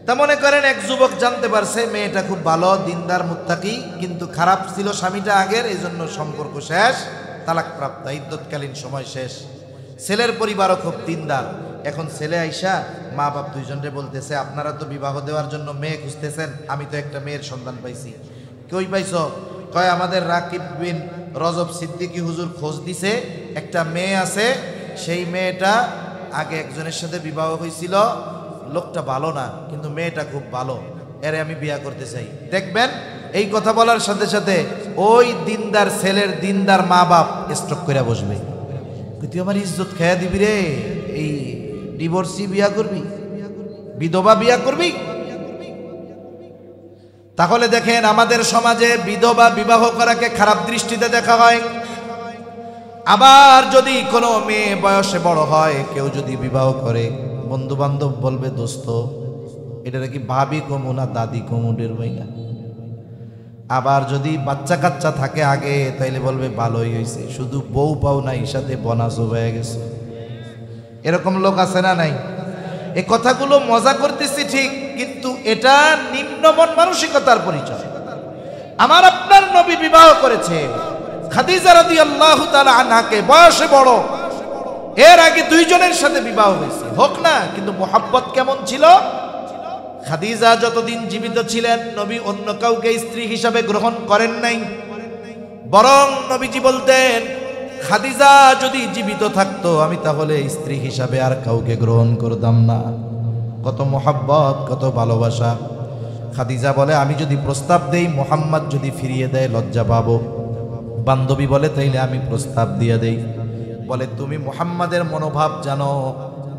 তা মনে করেন এক যুবক জানতে পারছে মেয়েটা খুব ভালো দিনদার মুত্তাকি, কিন্তু খারাপ ছিল স্বামীটা আগের, এই জন্য সম্পর্ক শেষ, তালাক প্রাপ্ত, ইদ্যৎকালীন সময় শেষ। ছেলের পরিবারও খুব দিনদার। এখন ছেলে আইসা মা বাপ দুইজনরে বলতেছে, আপনারা তো বিবাহ দেওয়ার জন্য মেয়ে খুঁজতেছেন, আমি তো একটা মেয়ের সন্ধান পাইছি। কই পাইছ? কয় আমাদের রাকিব বিন রজব সিদ্দিকী হুজুর খোঁজ দিছে, একটা মেয়ে আছে, সেই মেয়েটা আগে একজনের সাথে বিবাহ হয়েছিল, লোকটা ভালো না কিন্তু মেয়েটা খুব ভালো, এরে আমি বিয়া করতে চাই। দেখবেন এই কথা বলার সাথে সাথে ওই দিনদার ছেলের দিনদার মা বাপ স্ট্রোক করে বসবে, তুই আমার ইজ্জত খেয়া দিবি রে, এই ডিভোর্সি বিয়া করবি, বিধবা বিয়া করবি। তাহলে দেখেন আমাদের সমাজে বিধবা বিবাহ করাকে খারাপ দৃষ্টিতে দেখা হয়। আবার যদি কোনো মেয়ে বয়সে বড় হয়, কেউ যদি বিবাহ করে, বন্ধু বান্ধব বলবে, দোস্ত এটা কি ভাবি কমু না দাদি কমুডের ভাইয়া। আবার যদি বাচ্চা কাচ্চা থাকে আগে, তাইলে বলবে ভালোই হয়েছে, শুধু বউ পাও নাই সাথে বনাসও হয়ে গেছে। এরকম লোক আছে না নাই? এই কথাগুলো মজা করতেছি ঠিক, কিন্তু এটা নিম্নমন মানসিকতার পরিচয়। আমার আপনার নবী বিবাহ করেছে খাদিজা রাদিয়াল্লাহু তাআলা আনহাকে, বয়সে বড়, এর আগে দুইজনের সাথে বিবাহ হয়েছে, হোক না, কিন্তু মোহাব্বত কেমন ছিল? খাদিজা যতদিন জীবিত ছিলেন নবী অন্য কাউকে স্ত্রী হিসাবে গ্রহণ করেন নাই, বরং নবীজি বলতেন, খাদিজা যদি জীবিত থাকতো আমি তাহলে স্ত্রী হিসাবে আর কাউকে গ্রহণ করতাম না। কত মোহাব্বত, কত ভালোবাসা। খাদিজা বলে, আমি যদি প্রস্তাব দেই মুহাম্মদ যদি ফিরিয়ে দেয় লজ্জা পাবো। বান্ধবী বলে, তাইলে আমি প্রস্তাব দিয়ে দেই। বলে, তুমি মুহাম্মাদের মনোভাব জানো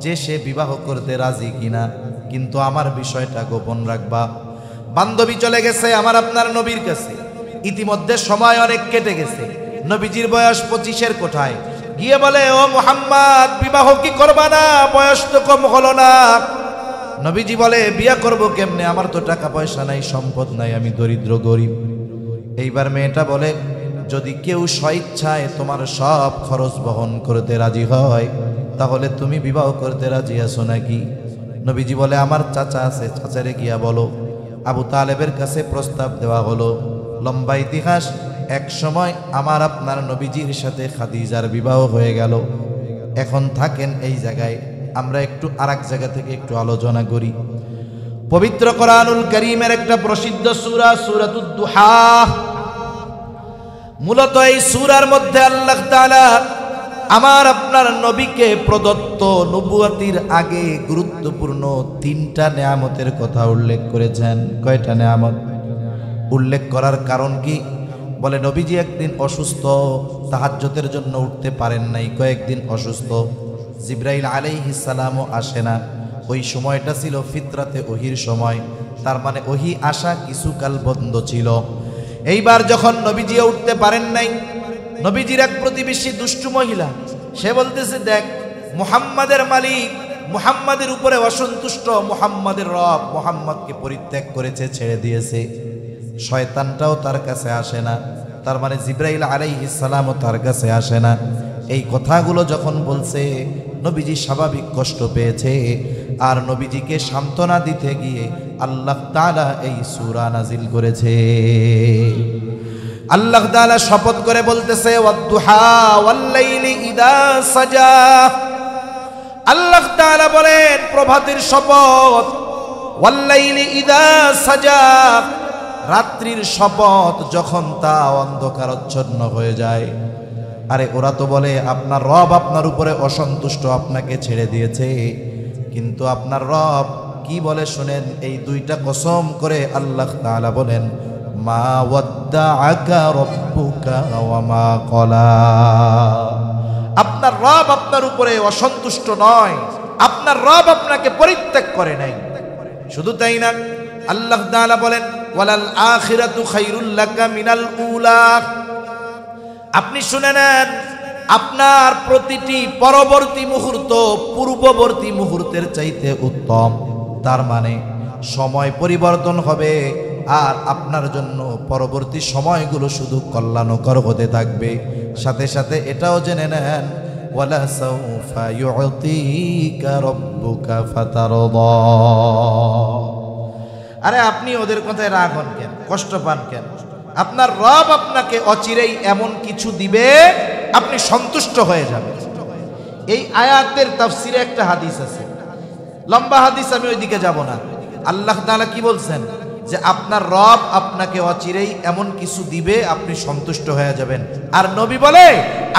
যে সে বিবাহ করতে রাজি কিনা, কিন্তু আমার বিষয়টা গোপন রাখবা। বান্ধবী চলে গেছে আমার আপনার নবীর কাছে। ইতিমধ্যে সময় অনেক কেটে গেছে, নবীজির বয়স 25-এর কোঠায়। গিয়ে বলে, ও মুহাম্মদ বিবাহ কি করবা না? বয়স তো কম হলো না। নবীজি বলে বিয়া করব কেমনে, আমার তো টাকা পয়সা নাই, সম্পদ নাই, আমি দরিদ্র গরিব। এইবার মেয়েটা বলে যদি কেউ স্বেচ্ছায় তোমার সব খরচ বহন করতে রাজি হয় তাহলে তুমি বিবাহ করতে রাজি আছো নাকি? নবীজি বলে আমার চাচা আছে, চাচারে গিয়া বলো। আবু তালেবের কাছে প্রস্তাব দেওয়া হলো। লম্বা ইতিহাস। এক সময় আমার আপনার নবীজির সাথে খাদিজার বিবাহ হয়ে গেল। এখন থাকেন এই জায়গায়, আমরা একটু আরেক জায়গা থেকে একটু আলোচনা করি। পবিত্র কোরআনুল কারীমের একটা প্রসিদ্ধ সূরা সূরাতুদ দুহা। মূলত এই সূরার মধ্যে আল্লাহ তাআলা আমার আপনার নবীকে প্রদত্ত নবুয়তির আগে গুরুত্বপূর্ণ 3টা নেয়ামতের কথা উল্লেখ করেছেন। কয়টা নেয়ামত উল্লেখ করার কারণ কি? বলে নবীজি একদিন অসুস্থ, তাহাজ্জুদের জন্য উঠতে পারেন নাই, কয়েকদিন অসুস্থ। জিবরাইল আলাইহিস সালামও আসে না। ওই সময়টা ছিল ফিতরাতে ওহির সময়, তার মানে ওহি আসা কিছুকাল বন্ধ ছিল। এইবার যখন নবীজিও উঠতে পারেন নাই, নবীজির এক প্রতিবেশী দুষ্টু মহিলা, সে বলতেছে দেখ মুহাম্মাদের মালিক মুহাম্মাদের উপরে অসন্তুষ্ট, মুহাম্মাদের রব মুহাম্মাদকে পরিত্যাগ করেছে, ছেড়ে দিয়েছে। শয়তানটাও তার কাছে আসে না, তার মানে জিবরাইল আলাইহিস সালামও তার কাছে আসে না। এই কথাগুলো যখন বলছে নবীজি স্বাভাবিক কষ্ট পেয়েছে। আর নবীজিকে সান্ত্বনা দিতে গিয়ে আল্লাহ তাআলা এই সূরা নাজিল করেছে। আল্লাহ তাআলা শপথ করে বলতেছে ওয়াদ-দুহা ওয়াল-লাইলি ইযা সাজা। আল্লাহ তাআলা বলেন প্রভাতের শপথ, ওয়াল-লাইলি ইযা সাজা, রাত্রির শপথ যখন তা অন্ধকারাচ্ছন্ন হয়ে যায়। আরে ওরা তো বলে আপনার রব আপনার উপরে অসন্তুষ্ট, আপনাকে ছেড়ে দিয়েছে, কিন্তু আপনার রব কি বলে শুনেন। এই 2টা কসম করে আল্লাহ তাআলা বলেন মা ওয়াদ্দাআকা রাব্বুকা ওয়া মা ক্বালা। আপনার রব আপনার উপরে অসন্তুষ্ট নয়, আপনার রব আপনাকে পরিত্যাগ করে নাই। শুধু তাই না, আল্লাহ তাআলা বলেন ওয়ালাল আখিরাতু খায়রুল লাকা মিনাল উলা। আপনি শুনে নেন, আপনার প্রতিটি পরবর্তী মুহূর্ত পূর্ববর্তী মুহূর্তের চাইতে উত্তম। তার মানে সময় পরিবর্তন হবে আর আপনার জন্য পরবর্তী সময়গুলো শুধু কল্যাণকর হতে থাকবে। সাথে সাথে এটাও জেনে নেন ওয়ালা সাউফা ইউতিকা রাব্বুকা ফাতারদা। আরে আপনি ওদের কথায় রাগ হন কেন, কষ্ট পান কেন? আপনার রব আপনাকে অচিরেই এমন কিছু দিবে আপনি সন্তুষ্ট হয়ে যাবেন। এই আয়াতের তাফসিরে একটা হাদিস আছে, লম্বা হাদিস, আমি ওইদিকে যাব না। আল্লাহ তাআলা কি বলছেন যে আপনার রব আপনাকে অচিরেই এমন কিছু দিবে আপনি সন্তুষ্ট হয়ে যাবেন। আর নবী বলে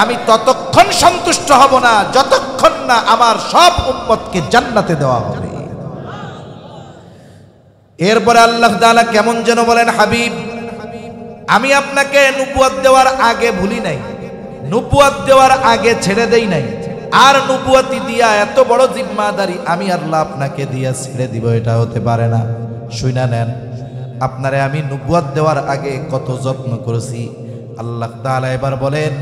আমি ততক্ষণ সন্তুষ্ট হব না যতক্ষণ না আমার সব উম্মতকে জান্নাতে দেওয়া হবে। এরপরে আল্লাহ তাআলা কেমন যেন বলেন হাবিব আমি আপনাকে নবুয়ত দেওয়ার আগে ভুলি নাই, নবুয়ত দেওয়ার আগে ছেড়ে দেই নাই, আর নবুয়তি দিয়া এত বড় জিম্মাদারি আমি আল্লাহ আপনাকে দিয়া ছেড়ে দিব, এটা হতে পারে না। শুনা নেন, আপনারে আমি নবুয়ত দেওয়ার আগে কত যত্ন করেছি। আল্লাহ তাআলা এবার বলেন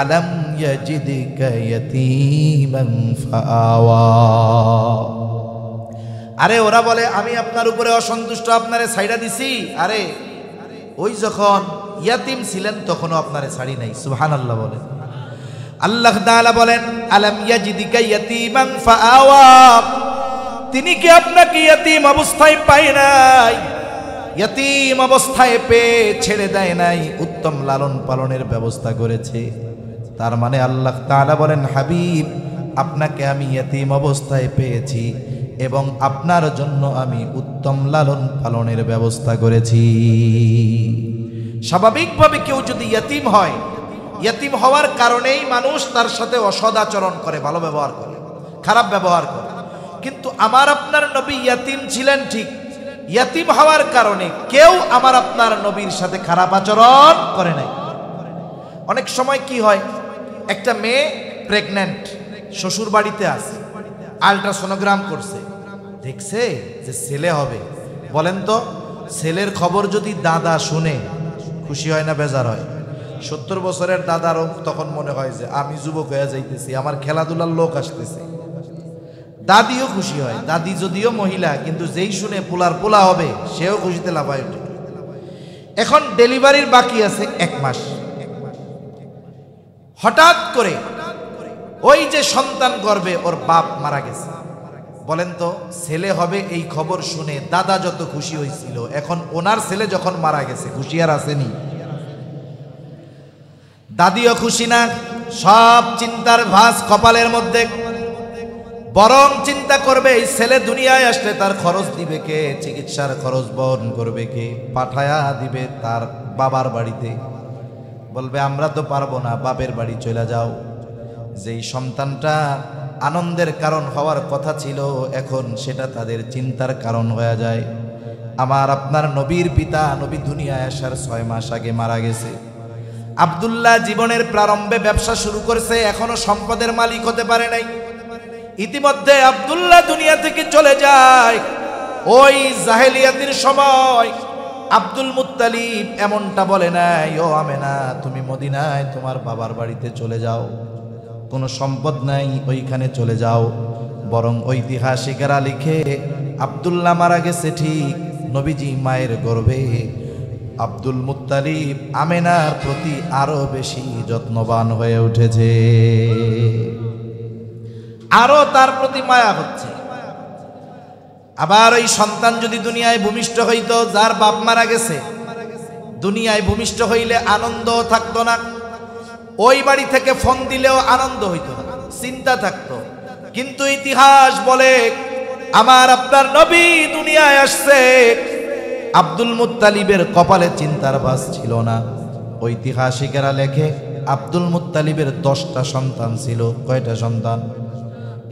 আলাম ইয়াজিদিকা ইয়াতীমান ফাআওয়া। আরে ওরা বলে আমি আপনার উপরে অসন্তুষ্ট, আপনারে ছাইড়া দিছি। আরে ওই যখন ইয়াতিম ছিলেন তখনও আপনারে ছাড়ি নাই। সুবহানাল্লাহ বলেন। আল্লাহ তাআলা বলেন আলাম ইয়াজিদিকা ইয়াতীমান ফাআওয়া, তিনি কি আপনাকে ইয়াতিম অবস্থায় পায় নাই? ইয়াতিম অবস্থায় পেয়ে ছেড়ে দেয় নাই, উত্তম লালন পালনের ব্যবস্থা করেছে। তার মানে আল্লাহ তাআলা বলেন হাবিব আপনাকে আমি ইয়াতিম অবস্থায় পেয়েছি এবং আপনার জন্য আমি উত্তম লালন পালনের ব্যবস্থা করেছি। স্বাভাবিকভাবে কেউ যদি ইয়াতিম হয়, ইয়াতিম হওয়ার কারণেই মানুষ তার সাথে অসদাচরণ করে, ভালো ব্যবহার করে, খারাপ ব্যবহার করে। কিন্তু আমার আপনার নবী ইয়াতিম ছিলেন ঠিক, ইয়াতিম হওয়ার কারণে কেউ আমার আপনার নবীর সাথে খারাপ আচরণ করে নাই। অনেক সময় কি হয়, একটা মেয়ে প্রেগন্যান্ট, শ্বশুর বাড়িতে আছে, আল্ট্রাসোনোগ্রাম করছে, দেখছে যে ছেলে হবে। বলেন তো ছেলের খবর যদি দাদা শুনে খুশি হয় না বেজার হয়? 70 বছরের দাদারও তখন মনে হয় যে আমি যুবক হয়ে যাইতেছি, আমার খেলাধুলার লোক আসতেছে। দাদিও খুশি হয়। দাদি যদিও মহিলা, কিন্তু যেই শুনে পোলার পোলা হবে সেও খুশিতে লাফায় ওঠে। এখন ডেলিভারির বাকি আছে 1 মাস। হঠাৎ করে ওই যে সন্তান গর্ভে ওর বাপ মারা গেছে। বলেন তো, ছেলে হবে এই খবর শুনে দাদা যত খুশি হয়েছিল, এখন ওনার ছেলে যখন মারা গেছে খুশি আর আসেনি? দাদিও খুশি না, সব চিন্তার ভাঁজ কপালের মধ্যে। বরং চিন্তা করবে এই ছেলে দুনিয়ায় আসলে তার খরচ দিবে কে, চিকিৎসার খরচ বহন করবে কে, পাঠায়া দিবে তার বাবার বাড়িতে। বলবে আমরা তো পারবো না, বাপের বাড়ি চলে যাও। যেই সন্তানটা আনন্দের কারণ হওয়ার কথা ছিল, এখন সেটা তাদের চিন্তার কারণ হয়ে যায়। আমার আপনার নবীর পিতা, নবী দুনিয়ায় আসার 6 মাস আগে মারা গেছে। আব্দুল্লাহ জীবনের প্রারম্ভে ব্যবসা শুরু করেছে, এখনো সম্পদের মালিক হতে পারে নাই। ইতিমধ্যে আব্দুল্লাহ দুনিয়া থেকে চলে যায়। ওই জাহেলিয়াতের সময় আব্দুল মুত্তালিব এমনটা বলে নাই, ও আমেনা তুমি মদিনায় তোমার বাবার বাড়িতে চলে যাও, কোনো সম্পদ নাই ওইখানে চলে যাও। বরং ঐতিহাসিকেরা লিখে আব্দুল্লাহ মারা গেছে ঠিক, নবীজি মায়ের গর্ভে আব্দুল মুত্তালিব আমেনার প্রতি আরো বেশি যত্নবান হয়ে উঠেছে, আরো তার প্রতি মায়া হচ্ছে। আবার ওই সন্তান যদি দুনিয়ায় ভূমিষ্ঠ হইতো, যার বাপ মারা গেছে, দুনিয়ায় ভূমিষ্ঠ হইলে আনন্দ থাকতো না। ওই বাড়ি থেকে ফোন দিলেও আনন্দ হইতো না, চিন্তা থাকতো। কিন্তু ইতিহাস বলে আমার আপনার নবী দুনিয়ায় আসছে, আব্দুল মুত্তালিবের কপালে চিন্তার ভাঁজ ছিল না। ঐতিহাসিকেরা লেখে আব্দুল মুত্তালিবের 10টা সন্তান ছিল। কয়টা সন্তান?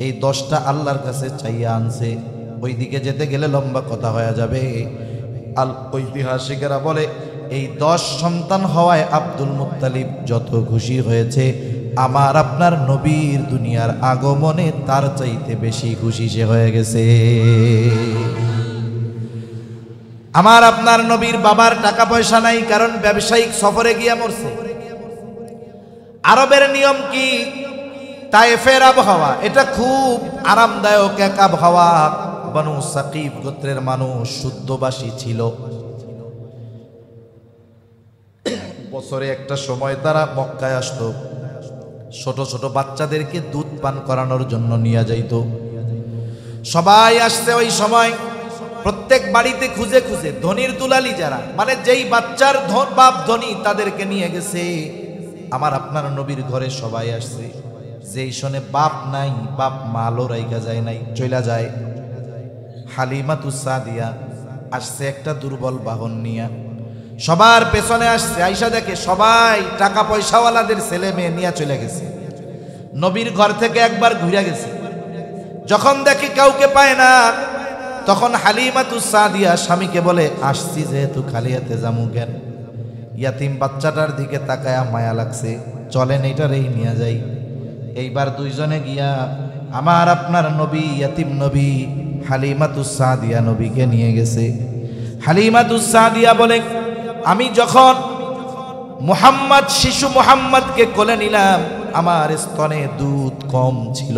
এই 10টা আল্লাহর কাছে চাইয়া আনছে। ওইদিকে যেতে গেলে লম্বা কথা হয়ে যাবে। ঐতিহাসিকেরা বলে এই 10 সন্তান হওয়ায় আব্দুল মুত্তালিব যত খুশি হয়েছে, আমার আপনার নবীর দুনিয়ার আগমনে তার চাইতে বেশি খুশি সে হয়ে গেছে। আমার আপনার নবীর বাবার টাকা পয়সা নাই, কারণ ব্যবসায়িক সফরে গিয়া মরছে। আরবের নিয়ম কি? তায়েফের আবহাওয়া এটা খুব আরামদায়ক এক আবহাওয়া। বনু সাকিব গোত্রের মানুষ শুদ্ধবাসী ছিল। বছরে একটা সময় তারা মক্কায় আসতো, ছোট ছোট বাচ্চাদেরকে দুধ পান করানোর জন্য নিয়ে যাইতো। সবাই আসছে ওই সময়, প্রত্যেক বাড়িতে খুঁজে খুঁজে ধনির দুলালি যারা, মানে যেই বাচ্চার বাপ ধনী, তাদেরকে নিয়ে গেছে। আমার আপনার নবীর ঘরে সবাই আসছে। যেই শোনে বাপ নাই, বাপ মালও রাইগা যায় নাই, চইলা যায়। হালিমাতুস সাদিয়া আসছে একটা দুর্বল বাহন নিয়া, সবার পেছনে আসছে। আইসা দেখে সবাই টাকা পয়সাওয়ালাদের ছেলে মেয়ে নিয়ে চলে গেছে। নবীর ঘর থেকে একবার ঘুরে গেছে, যখন দেখে কাউকে পায় না, তখন হালিমাতুস সাদিয়া স্বামীকে বলে, আসছি যেহেতু খালি হাতে যামু কেন? ইয়াতিম বাচ্চাটার দিকে তাকায়া মায়া লাগছে, চলেন এইটারেই নিয়ে যাই। এইবার দুইজনে গিয়া আমার আপনার নবী, ইয়াতিম নবী হালিমাতুস সাদিয়া নবীকে নিয়ে গেছে। হালিমাতুস সাদিয়া বলে, আমি যখন মুহাম্মদ, শিশু মুহাম্মদকে কোলে নিলাম, আমার স্তনে দুধ কম ছিল।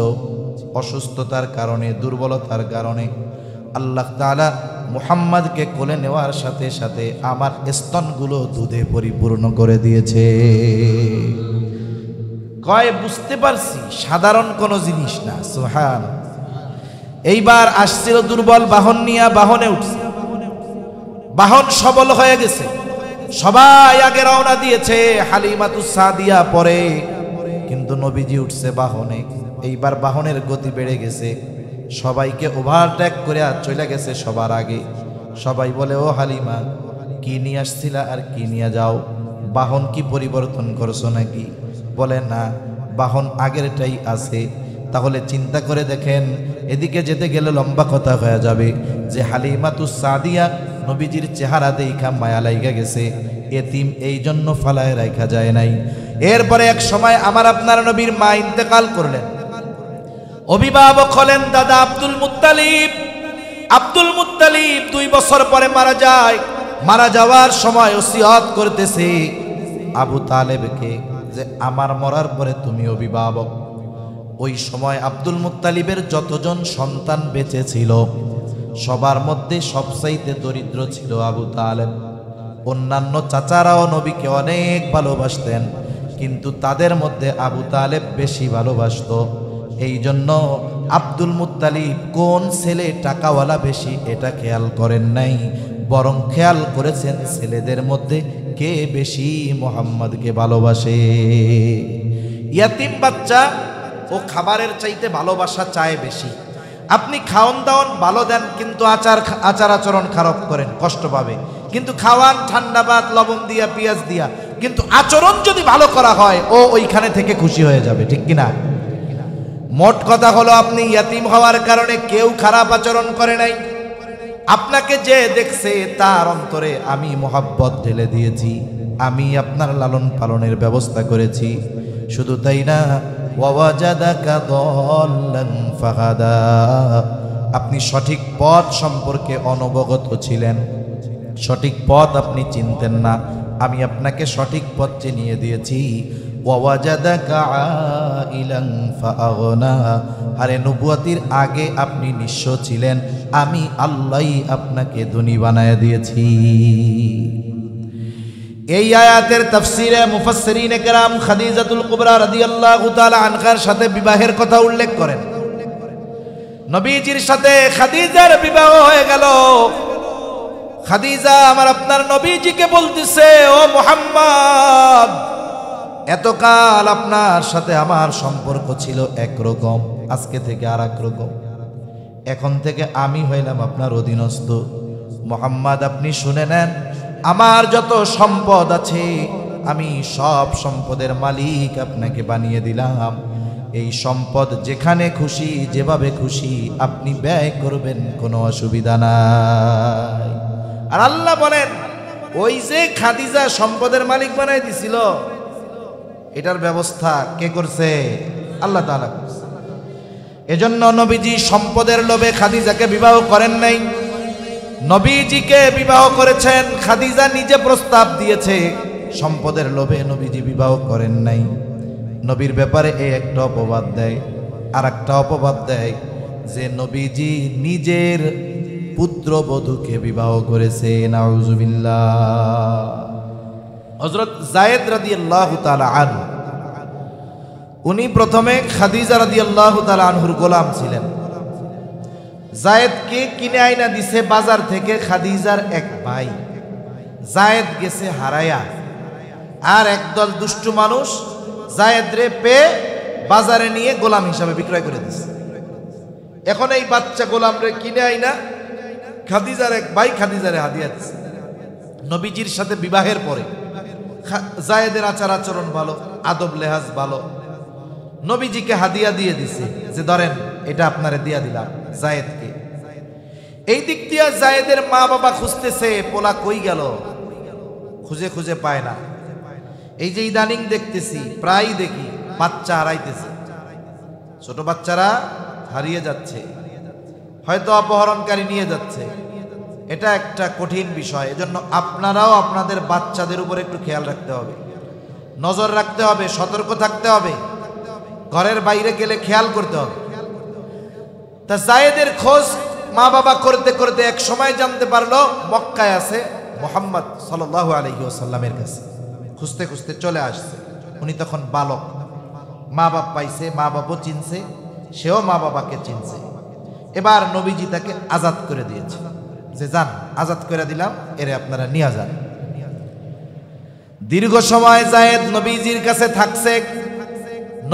অসুস্থতার কারণে, দুর্বলতার কারণে আল্লাহ তাআলা মুহাম্মদকে কোলে নেওয়ার সাথে সাথে আমার স্তনগুলো দুধে পরিপূর্ণ করে দিয়েছে। কয় বুঝতে পারছি সাধারণ কোনো জিনিস না। সুবহান। এইবার আসছিল দুর্বল বাহন নিয়ে, বাহনে উঠছে, বাহন সবল হয়ে গেছে। সবাই আগে রওনা দিয়েছে, হালিমাতুস সাদিয়া পরে, কিন্তু নবীজি উঠছে বাহনে। এইবার বাহনের গতি বেড়ে গেছে, সবাইকে ওভারটেক করে আর চলে গেছে সবার আগে। সবাই বলে, ও হালিমা, কি নিয়ে আসছিলা আর কি নিয়ে যাও? বাহন কি পরিবর্তন করছো নাকি? বলে না, বাহন আগেরটাই আছে। তাহলে চিন্তা করে দেখেন, এদিকে যেতে গেলে লম্বা কথা হয়ে যাবে, যে হালিমাতুস সাদিয়া নবীজির চেহারা দেখা মায়া লাইগা গেছে, এতিম এই জন্য ফালায় রাখা যায় নাই। এরপরে এক সময় আমার আপনার নবীর মা ইন্তেকাল করলেন। অভিভাবক হলেন দাদা আব্দুল মুত্তালিব। আব্দুল মুত্তালিব 2 বছর পরে মারা যায়। মারা যাওয়ার সময় ওসিয়ত করতেছে আবু তালেবকে যে আমার মরার পরে তুমি অভিভাবক, ওই সময় আব্দুল মুত্তালিবের যতজন সন্তান বেঁচে ছিল সবার মধ্যে সবচাইতে দরিদ্র ছিল আবু তালেব। অন্যান্য চাচারাও নবীকে অনেক ভালোবাসতেন, কিন্তু তাদের মধ্যে আবু তালেব বেশি ভালোবাসত। এই জন্য আব্দুল মুত্তালিব কোন ছেলে টাকাওয়ালা বেশি এটা খেয়াল করেন নাই, বরং খেয়াল করেছেন ছেলেদের মধ্যে কে বেশি মুহাম্মদকে ভালোবাসে। ইয়াতিম বাচ্চা ও খাবারের চাইতে ভালোবাসা চায় বেশি। আপনি খাওয়ান দাওয়ান ভালো দেন, কিন্তু আচার আচরণ খারাপ করেন, কষ্ট পাবে। কিন্তু খাওয়ান ঠান্ডা ভাত লবণ দিয়া পেঁয়াজ দিয়া, কিন্তু আচরণ যদি ভালো করা হয় ও ওইখানে থেকে খুশি হয়ে যাবে, ঠিক কিনা? মোট কথা হলো, আপনি ইয়াতিম হওয়ার কারণে কেউ খারাপ আচরণ করে নাই। আপনাকে যে দেখছে তার অন্তরে আমি মোহাব্বত ঢেলে দিয়েছি, আমি আপনার লালন পালনের ব্যবস্থা করেছি। শুধু তাই না, ওয়াজাদাকা দাল্লান ফাহাদা, আপনি সঠিক পথ সম্পর্কে অনবগত ছিলেন, সঠিক পথ আপনি চিনতেন না, আমি আপনাকে সঠিক পথ চিনিয়ে দিয়েছি। ওয়াজাদাকা আইলান ফাআগনা, আরে নবুয়তির আগে আপনি নিঃস্ব ছিলেন, আমি আল্লাহই আপনাকে ধনী বানায় দিয়েছি। এই আয়াতের তাফসিরে মুফাসসিরিনে কেরাম খাদিজাতুল কুবরা রাদিয়াল্লাহু তাআলা আনহার সাথে বিবাহের কথা উল্লেখ করেন। নবীজির সাথে খাদিজার বিবাহ হয়ে গেল। খাদিজা আমার আপনার নবীজিকে বলতেছে, ও মুহাম্মদ, এতকাল আপনার সাথে আমার সম্পর্ক ছিল একরকম, আজকে থেকে আর এক রকম। এখন থেকে আমি হইলাম আপনার অধীনস্থ। মুহাম্মদ, আপনি শুনে নেন, আমার যত সম্পদ আছে আমি সব সম্পদের মালিক আপনাকে বানিয়ে দিলাম। এই সম্পদ যেখানে খুশি যেভাবে খুশি আপনি ব্যয় করবেন, কোনো অসুবিধা নাই। আর আল্লাহ বলেন, ওই যে খাদিজা সম্পদের মালিক বানাই দিছিল, এটার ব্যবস্থা কে করছে? আল্লাহ তাআলা করছে। এজন্য নবীজি সম্পদের লোভে খাদিজাকে বিবাহ করেন নাই, নবীজিকে বিবাহ করেছেন। খাদিজা নিজে প্রস্তাব দিয়েছে, সম্পদের লোভে নবীজি বিবাহ করেন নাই। নবীর ব্যাপারে এই একটা অপবাদ দেয়, আর একটা অপবাদ দেয় যে নবীজি নিজের পুত্রবধূকে বিবাহ করেছে। নাউজুবিল্লাহ। হযরত যায়েদ রাদিয়াল্লাহু তাআলা আনহু, উনি প্রথমে খাদিজা রাদিয়াল্লাহু তাআলা আনহুর গোলাম ছিলেন। যায়েদকে কিনে আইনা দিছে বাজার থেকে খাদিজার এক ভাই। যায়েদ গেছে হারায়া, আর একদল দুষ্টু মানুষ যায়েদ রে পেয়ে বাজারে নিয়ে গোলাম হিসাবে বিক্রয় করে দিছে। এখন এই বাচ্চা গোলাম রে কিনে আইনা খাদিজার এক ভাই খাদিজারে হাদিয়া দিছে। নবীজির সাথে বিবাহের পরে যায়েদের আচার আচরণ ভালো, আদব লেহাজ ভালো, নবীজিকে হাদিয়া দিয়ে দিছে যে ধরেন এটা আপনারে দিয়া দিলাম যায়েদকে। এই দিক দিয়ে যায়েদের মা বাবা খুঁজতেছে, পোলা কই গেল, খুঁজে খুঁজে পায় না। এই যে ইদানিং দেখতেছি, প্রায় দেখি বাচ্চা হারাইতেছে, ছোট বাচ্চারা হারিয়ে যাচ্ছে, হয়তো অপহরণকারী নিয়ে যাচ্ছে। এটা একটা কঠিন বিষয়। এজন্য আপনারাও আপনাদের বাচ্চাদের উপর একটু খেয়াল রাখতে হবে, নজর রাখতে হবে, সতর্ক থাকতে হবে, ঘরের বাইরে গেলে খেয়াল করতে হবে। তা যায়েদের খোঁজ মা বাবা করতে করতে এক সময় জানতে পারলো মক্কায় আছে মুহাম্মদ সাল্লাল্লাহু আলাইহি ওয়াসাল্লামের কাছে। খুঁজতে খুঁজতে চলে আসছে। উনি তখন বালক, মা বাপ পাইছে, মা বাবাও চিনছে, সেও মা বাবাকে চিনছে। এবার নবীজি তাকে আজাদ করে দিয়েছে, যে যান, আজাদ করে দিলাম, এরে আপনারা নিয়ে যান। দীর্ঘ সময় যায়েদ নবীজির কাছে থাকছে।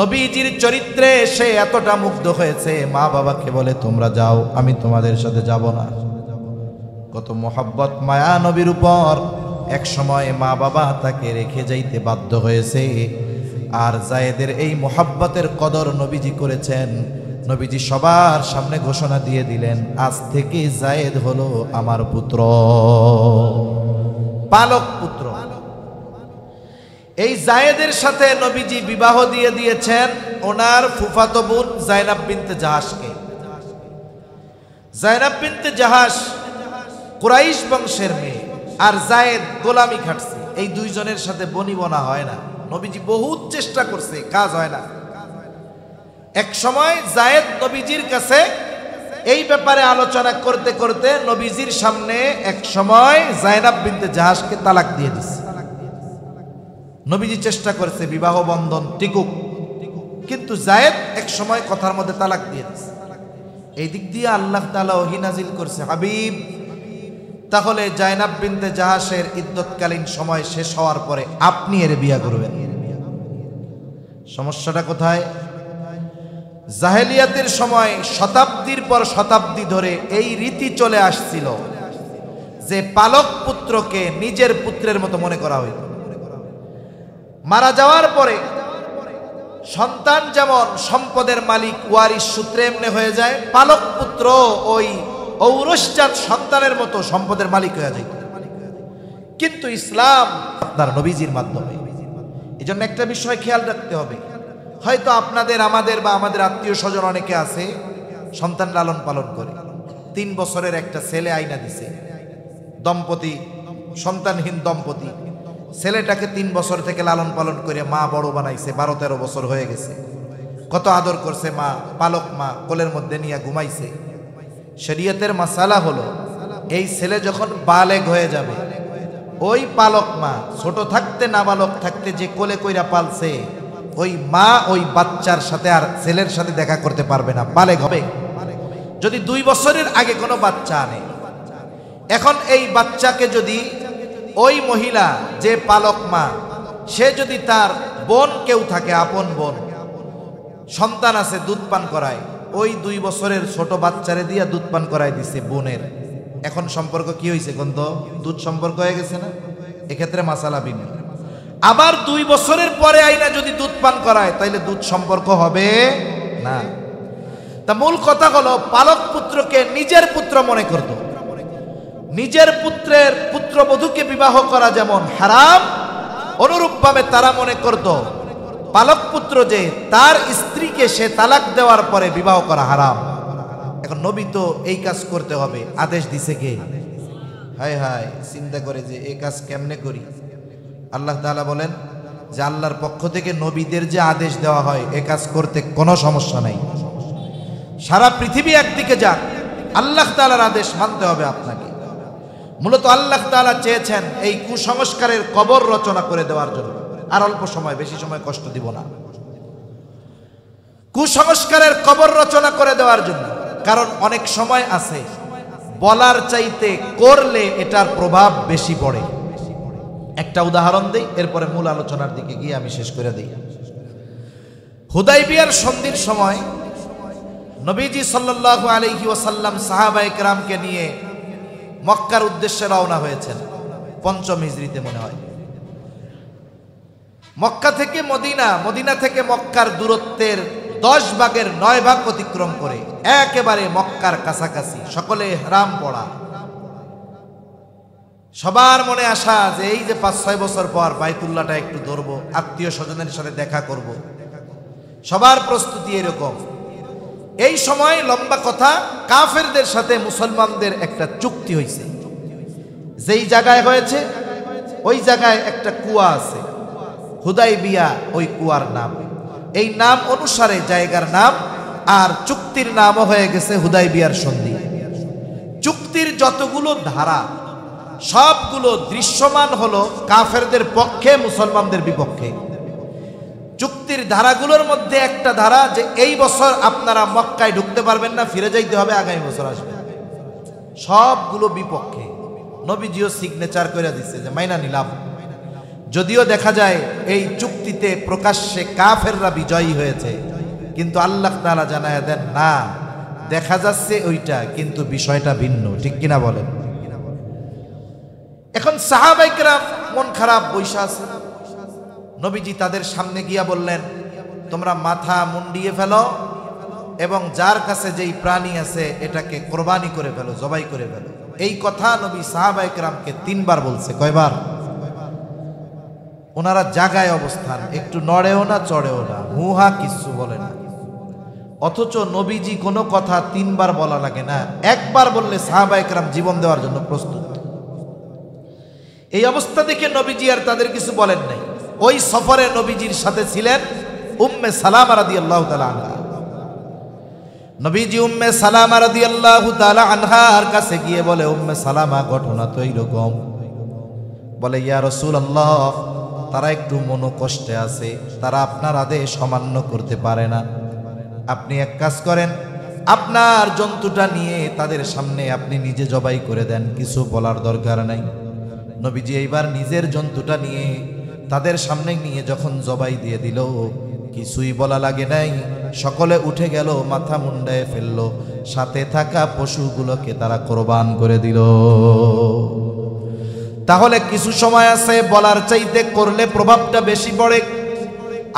নবীজির চরিত্রে সে এতটা মুগ্ধ হয়েছে, মা বাবাকে বলে তোমরা যাও, আমি তোমাদের সাথে যাব না। কত মোহাব্বত মায়া নবীর উপর। এক সময় মা বাবা তাকে রেখে যাইতে বাধ্য হয়েছে। আর যায়েদের এই মোহাব্বতের কদর নবীজি করেছেন। নবীজি সবার সামনে ঘোষণা দিয়ে দিলেন, আজ থেকে যায়েদ হলো আমার পুত্র, পালক পুত্র। এই যায়েদের সাথে নবীজি বিবাহ দিয়ে দিয়েছেন ওনার ফুফাতো বোন যায়নাব বিনতে জাহাশকে। যায়নাব বিনতে জাহাশ কুরাইশ বংশের মেয়ে, আর যায়েদ গোলামি খাটছে। এই দুইজনের সাথে বনিবনা হয় না। নবীজি বহুত চেষ্টা করছে, কাজ হয় না। এক সময় যায়েদ নবীজির কাছে এই ব্যাপারে আলোচনা করতে করতে নবীজির সামনে এক সময় যায়েনাব বিনতে জাহাশকে তালাক দিয়ে দিচ্ছে। নবীজি চেষ্টা করেছে বিবাহ বন্ধন টিকুক, কিন্তু যায়েদ এক সময় কথার মধ্যে তালাক দিয়ে দিচ্ছে। এই দিক দিয়ে আল্লাহ তাআলা ওহী নাজিল করছে, হাবিব তাহলে যায়েনাব বিনতে জাহাশের ইদ্যতকালীন সময় শেষ হওয়ার পরে আপনি এর বিয়ে করবেন। সমস্যাটা কোথায়? জাহেলিয়াতের সময় শতাব্দীর পর শতাব্দী ধরে এই রীতি চলে আসছিল যে পালক পুত্রকে নিজের পুত্রের মতো মনে করা হইত। মারা যাওয়ার পরে সন্তান যেমন সম্পদের মালিক ওয়ারিশ সূত্রে এমনি হয়ে যায়, পালক পুত্র ওই ঔরসজাত সন্তানের মতো সম্পদের মালিক হয়ে যায়। কিন্তু ইসলাম আপনার নবীজির মাধ্যমে, এই জন্য একটা বিষয় খেয়াল রাখতে হবে। হয়তো আপনাদের আমাদের বা আমাদের আত্মীয় স্বজন অনেকে আছে সন্তান লালন পালন করে, 3 বছরের একটা ছেলে আইনা দিছে, দম্পতি সন্তানহীন দম্পতি, ছেলেটাকে 3 বছর থেকে লালন পালন করে মা বড় বানাইছে, 12-13 বছর হয়ে গেছে, কত আদর করছে মা, পালক মা কোলের মধ্যে নিয়ে ঘুমাইছে। শরীয়তের মাসালা হলো এই ছেলে যখন বালেগ হয়ে যাবে, ওই পালক মা ছোট থাকতে নাবালক থাকতে যে কোলে কইরা পালছে, ওই মা ওই বাচ্চার সাথে আর ছেলের সাথে দেখা করতে পারবে না, বালেগ হবে। যদি 2 বছরের আগে কোনো বাচ্চা আনে, এখন এই বাচ্চাকে যদি ওই মহিলা যে পালক মা, সে যদি তার বোন কেউ থাকে, আপন বোন সন্তান আছে, দুধ পান করায়, ওই 2 বছরের ছোট বাচ্চারে দিয়া দুধ পান করায় দিছে বোনের, এখন সম্পর্ক কি হয়েছে? গন্ধ দুধ সম্পর্ক হয়ে গেছে না? এক্ষেত্রে মাসালা ভিন্ন। আবার 2 বছরের পরে আইনা যদি দুধ পান করায়, তাইলে দুধ সম্পর্ক হবে না। তা মূল কথা হলো পালক পুত্রকে নিজের পুত্র মনে করত। নিজের পুত্রের পুত্রবধূকে বিবাহ করা যেমন হারাম, অনুরূপভাবে তারা মনে করত পালক পুত্র যে তার স্ত্রীকে সে তালাক দেওয়ার পরে বিবাহ করা হারাম। এখন নবী তো এই কাজ করতে হবে, আদেশ দিছে কে? হায় হায়, চিন্তা করে যে এই কাজ কেমনে করি। আল্লাহ তাআলা বলেন যে আল্লাহর পক্ষ থেকে নবীদের যে আদেশ দেওয়া হয় এ কাজ করতে কোনো সমস্যা নাই। সারা পৃথিবী একদিকে যাক, আল্লাহ তাআলার আদেশ মানতে হবে আপনাকে। মূলত আল্লাহ তাআলা চেয়েছেন এই কুসংস্কারের কবর রচনা করে দেওয়ার জন্য। আর অল্প সময়, বেশি সময় কষ্ট দিব না। কুসংস্কারের কবর রচনা করে দেওয়ার জন্য, কারণ অনেক সময় আছে বলার চাইতে করলে এটার প্রভাব বেশি পড়ে। একটা উদাহরণ দেই, এরপরে মূল আলোচনার দিকে গিয়ে আমি শেষ করে দিই। হুদাইবিয়ার সন্ধির সময় নবীজি সাল্লাল্লাহু আলাইহি ওয়াসাল্লাম সাহাবায়ে কেরামকে নিয়ে মক্কার উদ্দেশ্যে রওনা হয়েছেন 5ম হিজরিতে মনে হয়। মক্কা থেকে মদিনা, মদিনা থেকে মক্কার দূরত্বের 10 ভাগের 9 ভাগ অতিক্রম করে একেবারে মক্কার কাছাকাছি, সকলে ইহরাম পড়া। সবার মনে আশা যে এই যে 5-6 বছর পর বাইতুল্লাহটা একটু ধরবো, আত্মীয় স্বজনের সাথে দেখা করব, সবার প্রস্তুতি এরকম। এই সময় লম্বা কথা, কাফেরদের সাথে মুসলমানদের একটা চুক্তি হয়েছে। যেই জায়গায় হয়েছে ওই জায়গায় একটা কুয়া আছে, হুদাইবিয়া ওই কুয়ার নাম। এই নাম অনুসারে জায়গার নাম, আর চুক্তির নামও হয়ে গেছে হুদাইবিয়ার সন্ধি। চুক্তির যতগুলো ধারা সবগুলো দৃশ্যমান হলো কাফেরদের পক্ষে, মুসলমানদের বিপক্ষে। চুক্তির ধারাগুলোর মধ্যে একটা ধারা যে এই বছর আপনারা মক্কায় ঢুকতে পারবেন না, ফিরে যাইতে হবে, আগামী বছর আসবে। সবগুলো বিপক্ষে। নবীজিও সিগনেচার করে দিচ্ছে যে মাইনা নিলাম। যদিও দেখা যায় এই চুক্তিতে প্রকাশ্যে কাফেররা বিজয়ী হয়েছে, কিন্তু আল্লাহ তাআলা জানায় দেন না, দেখা যাচ্ছে ওইটা, কিন্তু বিষয়টা ভিন্ন। ঠিক কিনা বলেন? এখন সাহাবায়ে কেরাম মন খারাপ বৈশা আছে। নবীজি তাদের সামনে গিয়া বললেন, তোমরা মাথা মুন্ডিয়ে ফেলো এবং যার কাছে যেই প্রাণী আছে এটাকে কোরবানি করে ফেলো, জবাই করে ফেলো। এই কথা নবী সাহাবায়ে কেরামকে 3 বার বলছে। কয়বার? ওনারা জাগায় অবস্থান, একটু নড়েও না চড়েও না, হুহা কিছু বলে না। অথচ নবীজি কোনো কথা 3 বার বলা লাগে না, একবার বললে সাহাবায়ে কেরাম জীবন দেওয়ার জন্য প্রস্তুত। এই অবস্থা দেখে নবীজি আর তাদের কিছু বলেন নাই। ওই সফরে নবীজির সাথে ছিলেন উম্মে সালামা রাদিয়াল্লাহু তাআলা আনহা। নবীজি উম্মে সালামা রাদিয়াল্লাহু তাআলা আনহার কাছে গিয়ে বলে, উম্মে সালামা ঘটনা তো এইরকম। বলে, ইয়া রাসূলুল্লাহ, তারা একটু মনোকষ্টে আছে, তারা আপনার আদেশ অমান্য করতে পারে না। আপনি এক কাজ করেন, আপনার জন্তুটা নিয়ে তাদের সামনে আপনি নিজে জবাই করে দেন, কিছু বলার দরকার নাই। নবীজি এইবার নিজের জন্তুটা নিয়ে তাদের সামনে নিয়ে যখন জবাই দিয়ে দিল, কিছুই বলা লাগে নাই, সকলে উঠে গেল, মাথা মুন্ডায় ফেললো, সাথে থাকা পশুগুলোকে তারা কোরবান করে দিল। তাহলে কিছু সময় আছে, বলার চাইতে করলে প্রভাবটা বেশি পড়ে।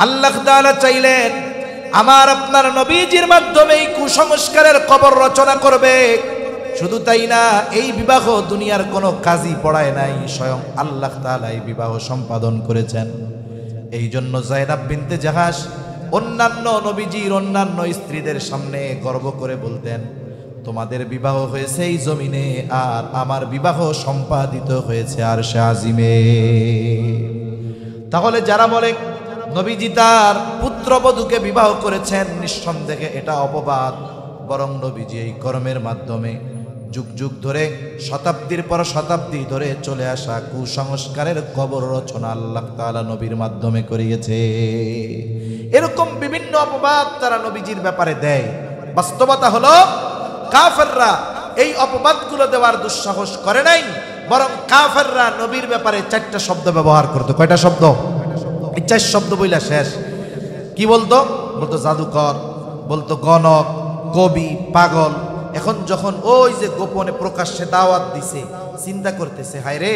আল্লাহ তাআলা চাইলেন আমার আপনার নবীজির মাধ্যমে এই কুসংস্কারের কবর রচনা করবে। শুধু তাই না, এই বিবাহ দুনিয়ার কোনো কাজী পড়ায় নাই, স্বয়ং আল্লাহ তাআলা এই বিবাহ সম্পাদন করেছেন। এই জন্য যায়েনাব বিনতে জাহাশ অন্যান্য নবীজির অন্যান্য স্ত্রীদের সামনে গর্ব করে বলতেন, তোমাদের বিবাহ হয়েছে এই জমিনে, আর আমার বিবাহ সম্পাদিত হয়েছে আরশে আজিমে। তাহলে যারা বলে নবীজি তার পুত্রবধূকে বিবাহ করেছেন, নিঃসন্দেহে এটা অপবাদ। বরং নবীজি এই কর্মের মাধ্যমে যুগ যুগ ধরে, শতাব্দীর পর শতাব্দী ধরে চলে আসা কুসংস্কারের কবর রচনা আল্লাহ তাআলা নবীর মাধ্যমে করিয়েছে। এরকম বিভিন্ন অপবাদ তারা নবীজির ব্যাপারে দেয়। বাস্তবতা হলো কাফেররা এই অপবাদগুলো দেওয়ার দুঃসাহস করে নাই, বরং কাফেররা নবীর ব্যাপারে 4টা শব্দ ব্যবহার করতো। কয়টা শব্দ? এই 4 শব্দ বইলা শেষ। কি বলতো? বলতো জাদুকর, বলতো গণক, কবি, পাগল। এখন যখন ওই যে গোপনে প্রকাশ্যে দাওয়াত দিছে, চিন্তা করতেছে, হায় রে,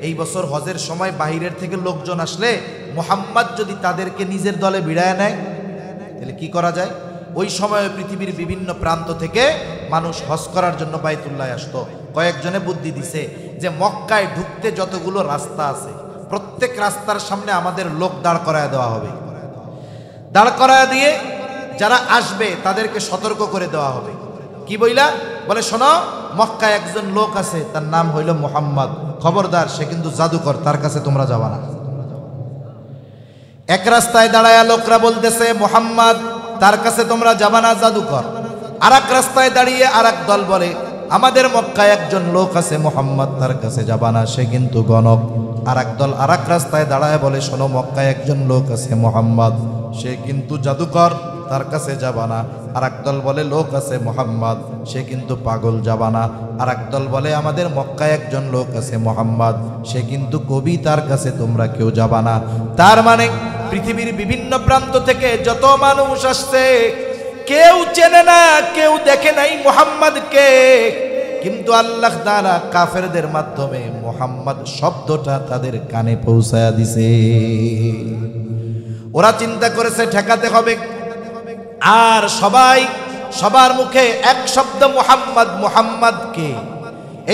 এই বছর হজের সময় বাহিরের থেকে লোকজন আসলে মুহাম্মদ যদি তাদেরকে নিজের দলে ভিড়ায় নেয়, তাহলে কি করা যায়? ওই সময় পৃথিবীর বিভিন্ন প্রান্ত থেকে মানুষ হজ করার জন্য বাইতুল্লাহ আসতো। কয়েকজনে বুদ্ধি দিছে যে মক্কায় ঢুকতে যতগুলো রাস্তা আছে, প্রত্যেক রাস্তার সামনে আমাদের লোক দাঁড় করায় দেওয়া হবে। দাঁড় করায় দিয়ে যারা আসবে তাদেরকে সতর্ক করে দেওয়া হবে। কি বইলা? বলে, শোনো, মক্কায় একজন লোক আছে, তার নাম হইল মুহাম্মদ, খবরদার, সে কিন্তু জাদুকর, তার কাছে তোমরা যাবা না। এক রাস্তায় দাঁড়ায়া লোকরা বলতেছে, মুহাম্মদ, তার কাছে তোমরা যাবা না, জাদুকর। আর এক রাস্তায় দাঁড়িয়ে আর এক দল বলে, আমাদের মক্কায় একজন লোক আছে মুহাম্মদ, তার কাছে যাবা না, সে কিন্তু গণক। আর এক দল আর এক রাস্তায় দাঁড়ায় বলে, শোনো, মক্কায় একজন লোক আছে মুহাম্মদ, সে কিন্তু জাদুকর, তার কাছে যাবা না। আর এক দল বলে, লোক আছে মুহাম্মদ, সে কিন্তু পাগল, যাবা না। আর এক দল বলে, আমাদের মক্কায় একজন লোক আছে মুহাম্মদ, সে কিন্তু কবি, তার কাছে তোমরা কেউ যাবা না। তার মানে পৃথিবীর বিভিন্ন প্রান্ত থেকে যত মানুষ আসছে, কেউ চেনে না, কেউ দেখে নাই মুহাম্মদকে, কিন্তু আল্লাহ তাআলা কাফেরদের মাধ্যমে মুহাম্মদ শব্দটা তাদের কানে পৌঁছায়া দিছে। ওরা চিন্তা করেছে ঠেকাতে হবে, আর সবার মুখে এক শব্দ, মুহাম্মদ, মুহাম্মদকে।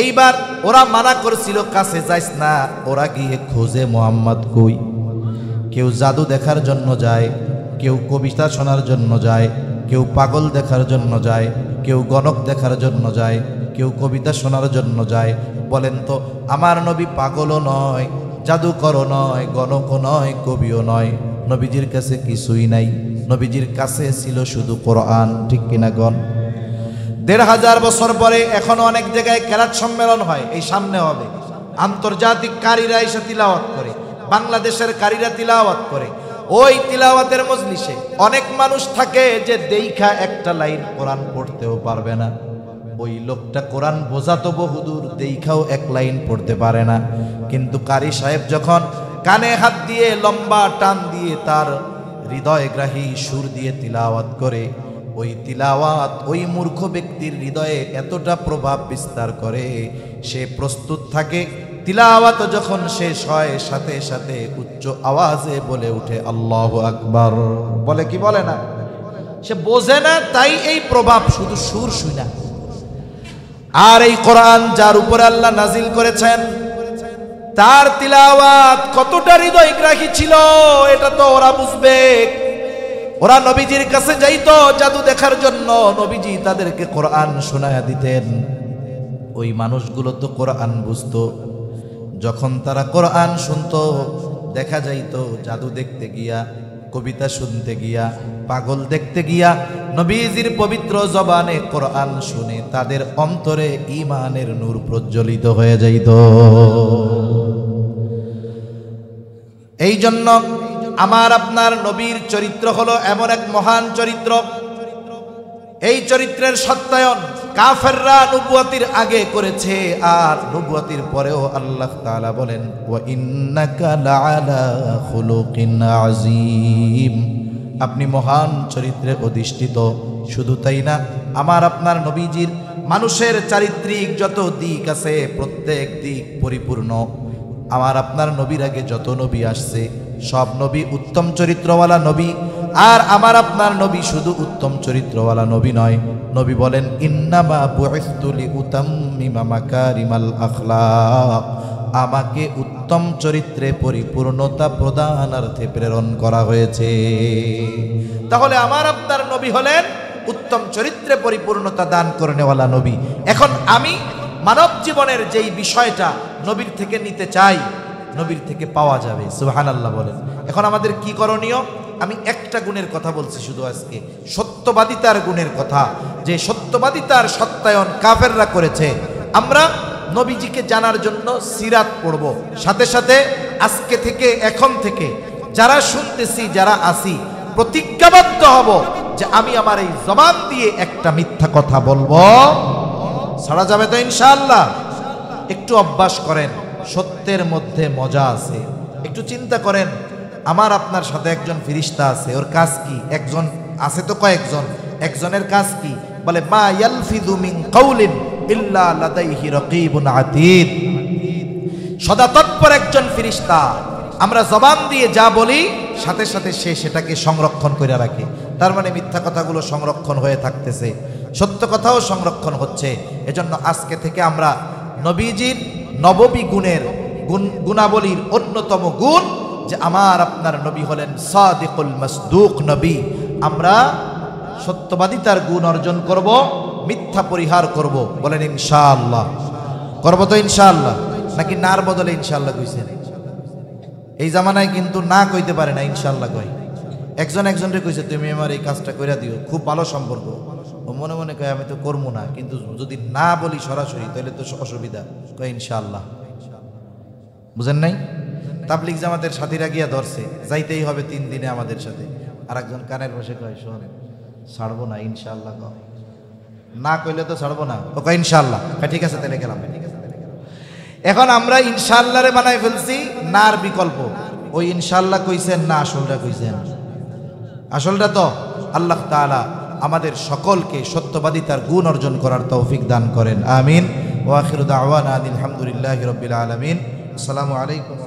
এইবার ওরা মানা করেছিল, কাছে যাইস না। ওরা গিয়ে খোঁজে মুহাম্মদ কই। কেউ জাদু দেখার জন্য যায়, কেউ কবিতা শোনার জন্য যায়, কেউ পাগল দেখার জন্য যায়, কেউ গণক দেখার জন্য যায়, কেউ কবিতা শোনার জন্য যায়। বলেন তো, আমার নবী পাগলও নয়, জাদুকরও নয়, গণকও নয়, কবিও নয়। নবীজির কাছে কিছুই নাই, নবীজির কাছে ছিল শুধু কোরআন। ঠিক কিনা গণ? ১৫০০ বছর পরে এখনো অনেক জায়গায় কেরাত সম্মেলন হয়, এই সামনে হবে। আন্তর্জাতিক কারীরা এসে তিলাওয়াত করে, বাংলাদেশের কারীরা তিলাওয়াত করে। ওই তিলাওয়াতের মজলিসে অনেক মানুষ থাকে যে দেইখা একটা লাইন কোরআন পড়তেও পারবে না। ওই লোকটা কোরআন বোঝাতো বহুদূর, দেইখাও এক লাইন পড়তে পারে না। কিন্তু কারি সাহেব যখন কানে হাত দিয়ে লম্বা টান দিয়ে তার হৃদয়গ্রাহী সুর দিয়ে তিলাওয়াত করে, ওই তিলাওয়াত ওই মূর্খ ব্যক্তির হৃদয়ে এতটা প্রভাব বিস্তার করে, সে প্রস্তুত থাকে। তিলাওয়াত যখন শেষ হয়, সাথে সাথে উচ্চ আওয়াজে বলে উঠে, আল্লাহু আকবার। বলে কি বলে না? সে বোঝে না, তাই এই প্রভাব, শুধু সুর শুনা। আর এই কোরআন যার উপরে আল্লাহ নাজিল করেছেন, তার তিলাওয়াত কতটা হৃদয়গ্রাহী ছিল, এটা তো ওরা বুঝবে। ওরা নবীজির কাছে যাইতো জাদু দেখার জন্য, নবীজি তাদেরকে কোরআন শোনায়া দিতেন। ওই মানুষগুলো তো কোরআন বুঝতো। যখন তারা কোরআন শুনতো, দেখা যাইতো জাদু দেখতে গিয়া, কবিতা শুনতে গিয়া, পাগল দেখতে গিয়া নবীজির পবিত্র জবানে কোরআন শুনে তাদের অন্তরে ঈমানের নূর প্রজ্বলিত হয়ে যাইত। এই জন্য আমার আপনার নবীর চরিত্র হলো এমন এক মহান চরিত্র, এই চরিত্রের সত্যায়ন কাফেররা নবুয়তির আগে করেছে, আর নবুয়তির পরেও আল্লাহ তাআলা বলেন ওয়া ইন্নাকা লাআলা খুলুকিন আযীম, আপনি মহান চরিত্রে অধিষ্ঠিত। শুধু তাই না, আমার আপনার নবীজির মানুষের চারিত্রিক যত দিক আছে প্রত্যেক দিক পরিপূর্ণ। আমার আপনার নবীর আগে যত নবী আসছে সব নবী উত্তম চরিত্রওয়ালা নবী, আর আমার আপনার নবী শুধু উত্তম চরিত্রওয়ালা নবী নয়। নবী বলেন ইন্নামা বুইসতু লিউতাম্মিমা মাকারিমাল আখলাক, আমাকে উত্তম চরিত্রে পরিপূর্ণতা প্রদানার্থে প্রেরণ করা হয়েছে। তাহলে আমার আপনার নবী হলেন উত্তম চরিত্রে পরিপূর্ণতা দান করেনেওয়ালা নবী। এখন আমি মানব জীবনের যেই বিষয়টা নবীর থেকে নিতে চাই, নবীর থেকে পাওয়া যাবে। সুবহানাল্লাহ বলেন। এখন আমাদের কি করণীয়? আমি একটা গুণের কথা বলছি শুধু আজকে, সত্যবাদিতার গুণের কথা, যে সত্যবাদিতার সত্যায়ন কাফেররা করেছে। আমরা নবীজিকে জানার জন্য সিরাত পড়ব, সাথে সাথে আজকে থেকে এখন থেকে যারা শুনতেছি যারা আসি প্রতিজ্ঞাবদ্ধ হব যে আমি আমার এই জবান দিয়ে একটা মিথ্যা কথা বলবো, ছাড়া যাবে তো ইনশাআল্লাহ। একটু অভ্যাস করেন, সত্যের মধ্যে মজা আছে। একটু চিন্তা করেন, আমার আপনার সাথে একজন ফেরেশতা আছে, ওর কাজ কি? একজন আছে তো কয়েকজন, একজনের কাজ কি? বলে মা ইয়ালফিযু মিন কাউলিন ইল্লা লাদাইহি রাকীবুন আতীদ, সদা তৎপর একজন ফেরেশতা। আমরা জবান দিয়ে যা বলি সাথে সাথে সে সেটাকে সংরক্ষণ করে রাখে। তার মানে মিথ্যা কথাগুলো সংরক্ষণ হয়ে থাকতেছে, সত্য কথাও সংরক্ষণ হচ্ছে। এজন্য আজকে থেকে আমরা নবীজির নববী গুণের গুণাবলীর অন্যতম গুণ যে আমার আপনার নবী হলেন সাদিকুল মাসদুক নবী। আমরা সত্যবাদিতার গুণ অর্জন করব, মিথ্যা পরিহার করব। বলেন ইনশাআল্লাহ। করব তো ইনশাআল্লাহ? নাকি নার বদলে ইনশাআল্লাহ কইছেন? এই জামানায় কিন্তু না কইতে পারে না, ইনশাআল্লাহ কয়। একজন একজনরে কইছে তুমি আমার এই কাজটা কইরা দিও, খুব ভালো সম্পর্ক। ও মনে মনে কয় আমি তো করবো না, কিন্তু যদি না বলি সরাসরি তাহলে তো অসুবিধা, কয় ইনশাআল্লাহ। বুঝেন নাই? তাবলিগ জামাতের সাথীরা গিয়া ধরছে, যাইতেই হবে 3 দিনে আমাদের সাথে। আর একজন কানের বসে কয় শোন, ছাড়বো না ইনশাআল্লাহ। না কইলে তো ছাড়বো না, ও কয় ইনশাআল্লাহ। ঠিক আছে তাহলে গেলাম। এখন আমরা ইনশাআল্লাহরে বানাই ফেলছি নার বিকল্প। ওই ইনশাআল্লাহ কইছেন না আসলটা কইছেন? আসলটা তো আল্লাহ তাআলা আমাদের সকলকে সত্যবাদিতার গুণ অর্জন করার তৌফিক দান করেন। আমিন। ওয়া আখিরু দাওয়ানা আলহামদুলিল্লাহি রাব্বিল আলামিন। আসসালামু আলাইকুম।